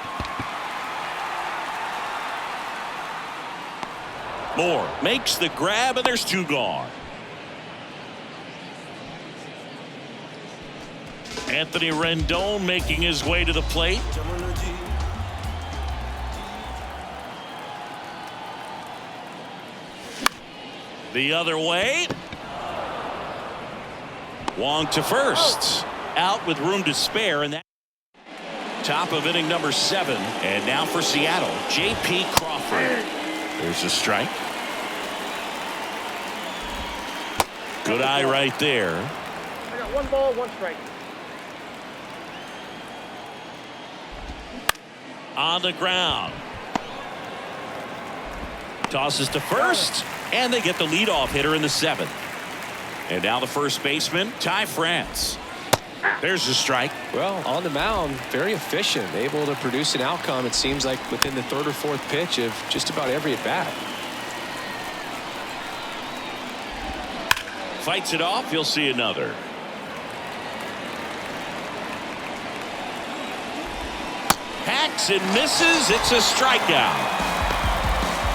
Moore makes the grab, and there's 2 gone. Anthony Rendon making his way to the plate. The other way. Wong to first. Out with room to spare, and that top of inning number 7. And now for Seattle, J.P. Crawford. There's a strike. Good eye right there. I got 1 ball, 1 strike. On the ground. Tosses to first, and they get the leadoff hitter in the 7th. And now the first baseman, Ty France. There's a strike. Well, on the mound, very efficient, able to produce an outcome, it seems like, within the 3rd or 4th pitch of just about every at bat. Fights it off. You'll see another. Hacks and misses. It's a strikeout.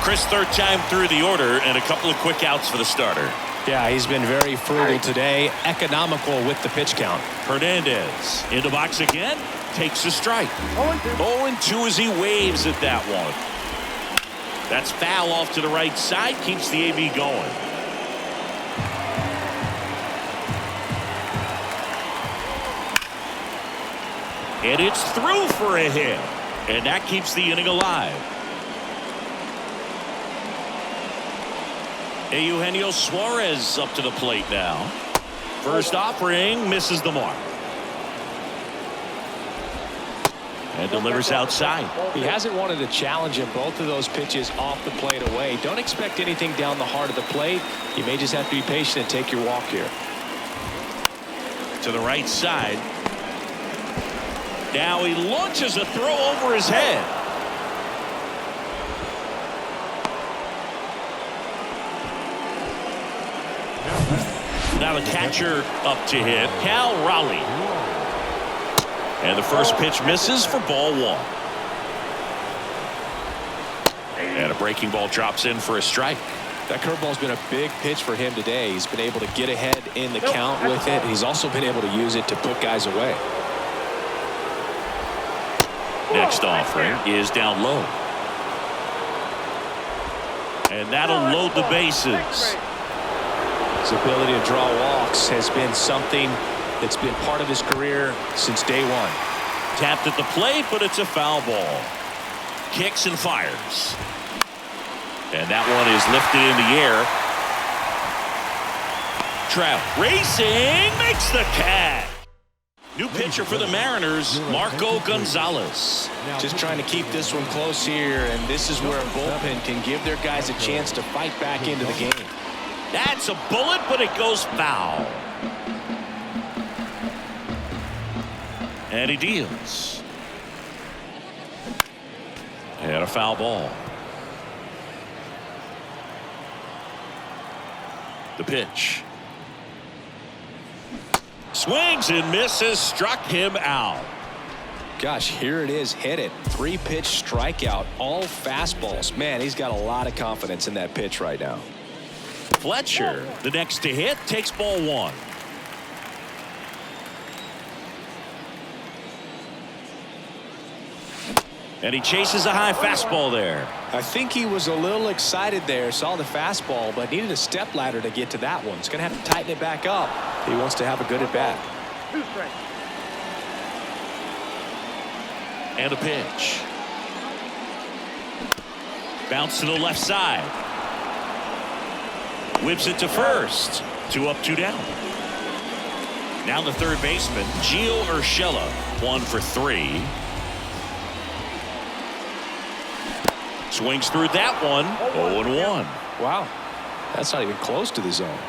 Chris, 3rd time through the order, and a couple of quick outs for the starter. Yeah, he's been very frugal today, economical with the pitch count. Hernandez in the box again, takes a strike. 0-2 as he waves at that one. That's foul off to the right side, keeps the AB going. And it's through for a hit, and that keeps the inning alive. Eugenio Suarez up to the plate now. First offering, misses the mark. And delivers outside. He hasn't wanted to challenge him. Both of those pitches off the plate away. Don't expect anything down the heart of the plate. You may just have to be patient and take your walk here. To the right side. Now he launches a throw over his head. Now the catcher up to hit, Cal Raleigh. And the first pitch misses for ball 1. And a breaking ball drops in for a strike. That curveball's been a big pitch for him today. He's been able to get ahead in the count with it. He's also been able to use it to put guys away. Next offering is down low. And that'll load the bases. His ability to draw walks has been something that's been part of his career since day 1. Tapped at the plate, but it's a foul ball. Kicks and fires. And that one is lifted in the air. Trout racing, makes the catch. New pitcher for the Mariners, Marco Gonzalez. Just trying to keep this one close here, and this is where a bullpen can give their guys a chance to fight back into the game. That's a bullet, but it goes foul. And he deals. And a foul ball. The pitch. Swings and misses, struck him out. Gosh, here it is, hit it. 3-pitch strikeout, all fastballs. Man, he's got a lot of confidence in that pitch right now. Fletcher, the next to hit, takes ball 1. And he chases a high fastball there. I think he was a little excited there, saw the fastball, but needed a step ladder to get to that one. He's going to have to tighten it back up. He wants to have a good at bat. 2 strikes. And a pitch. Bounce to the left side. Whips it to first. 2 up, 2 down. Now the third baseman, Gio Urshela, 1 for 3. Swings through that one. 0-1. Wow, that's not even close to the zone.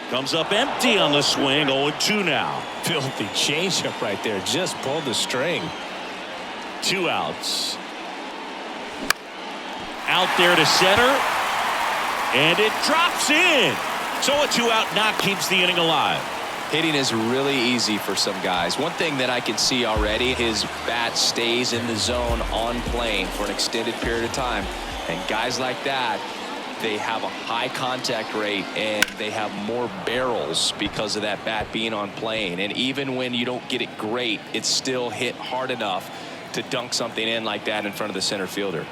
Comes up empty on the swing. 0-2 now. Filthy changeup right there. Just pulled the string. 2 outs. Out there to center. And it drops in. So a 2-out knock keeps the inning alive. Hitting is really easy for some guys. One thing that I can see already, his bat stays in the zone on plane for an extended period of time. And guys like that, they have a high contact rate and they have more barrels because of that bat being on plane. And even when you don't get it great, it's still hit hard enough to dunk something in like that in front of the center fielder.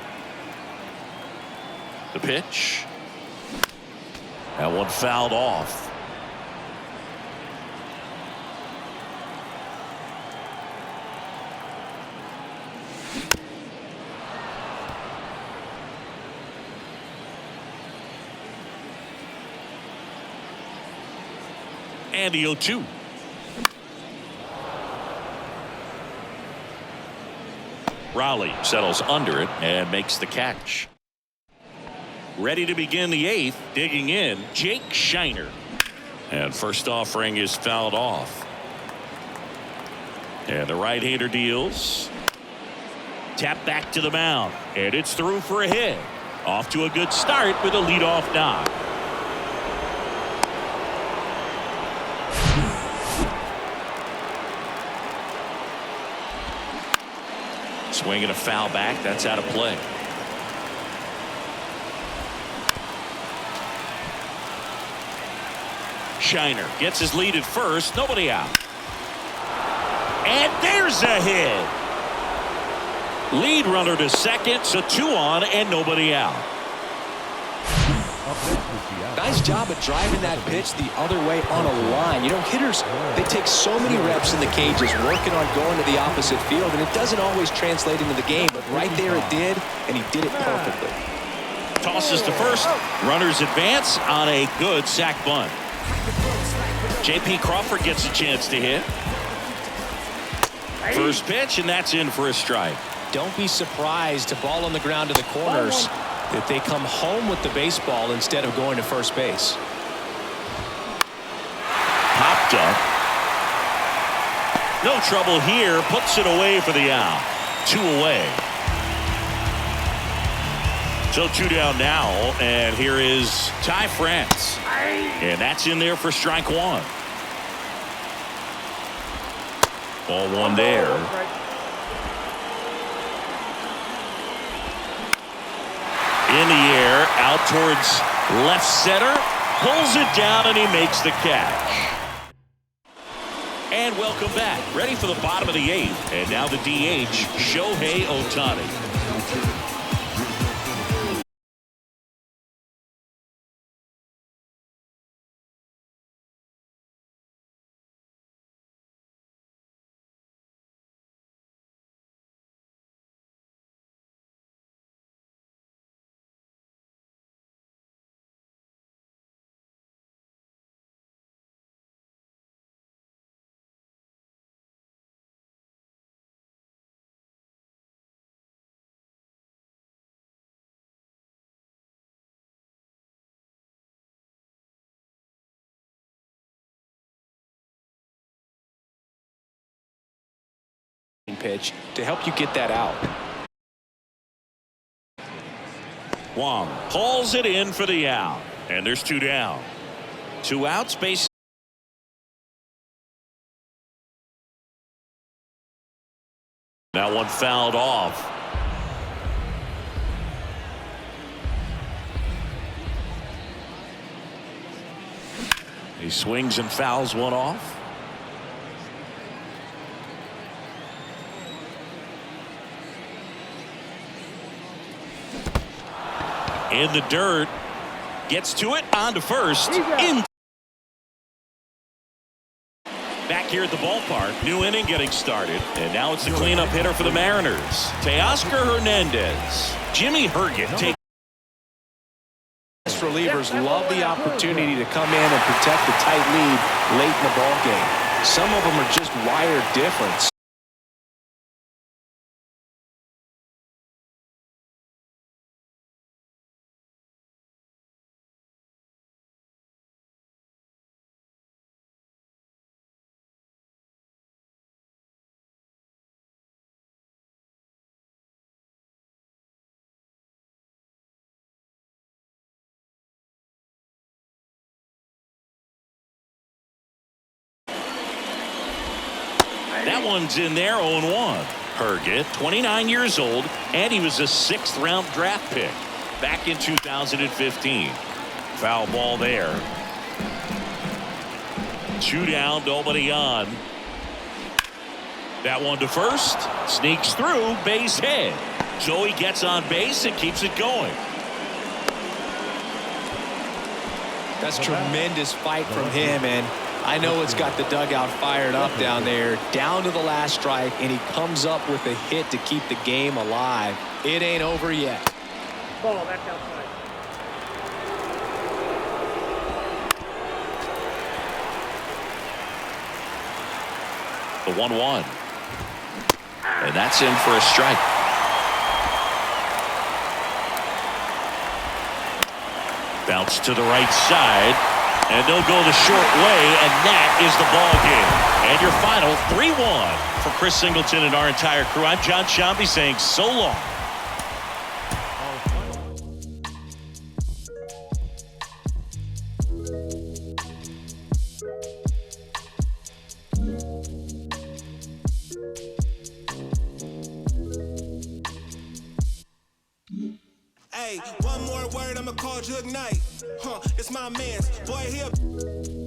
The pitch. That one fouled off. And the 0-2. Raleigh settles under it and makes the catch. Ready to begin the 8th. Digging in, Jake Shiner. And first offering is fouled off. And the right-hander deals. Tap back to the mound. And it's through for a hit. Off to a good start with a leadoff knock. Swinging a foul back. That's out of play. Shiner gets his lead at first. Nobody out. And there's a hit. Lead runner to second. So 2 on and nobody out. Nice job at driving that pitch the other way on a line. You know, hitters, they take so many reps in the cages working on going to the opposite field, and it doesn't always translate into the game, but right there it did, and he did it perfectly. Tosses to first. Runners advance on a good sac bunt. J.P. Crawford gets a chance to hit. First pitch, and that's in for a strike. Don't be surprised to ball on the ground to the corners that they come home with the baseball instead of going to first base. Popped up. No trouble here. Puts it away for the out. 2 away. So 2 down now, and here is Ty France. And that's in there for strike 1. Ball 1 there. In the air, out towards left center, pulls it down, and he makes the catch. And welcome back. Ready for the bottom of the 8th. And now the DH, Shohei Ohtani. Pitch to help you get that out. Wong pulls it in for the out, and there's 2 down. 2 outs, base. That one fouled off. He swings and fouls one off. In the dirt, gets to it, on to first, in. Back here at the ballpark, new inning getting started, and now it's the cleanup hitter for the Mariners, Teoscar Hernandez. Jimmy Herget takes. Relievers love the opportunity to come in and protect the tight lead late in the ball game. Some of them are just wired different. That one's in there, 0-1. Herget, 29 years old, and he was a 6th round draft pick back in 2015. Foul ball there. 2 down, nobody on. That one to first, sneaks through, base hit. So he gets on base and keeps it going. That's tremendous fight from him, and I know it's got the dugout fired up down there, down to the last strike, and he comes up with a hit to keep the game alive. It ain't over yet. Ball, that's outside. The 1-1. And that's in for a strike. Bounce to the right side. And they'll go the short way, and that is the ball game. And your final 3-1. For Chris Singleton and our entire crew, I'm John Sciambi saying so long. Hey, one more word, I'ma call Jug Knight. It's my man's. Boy, here.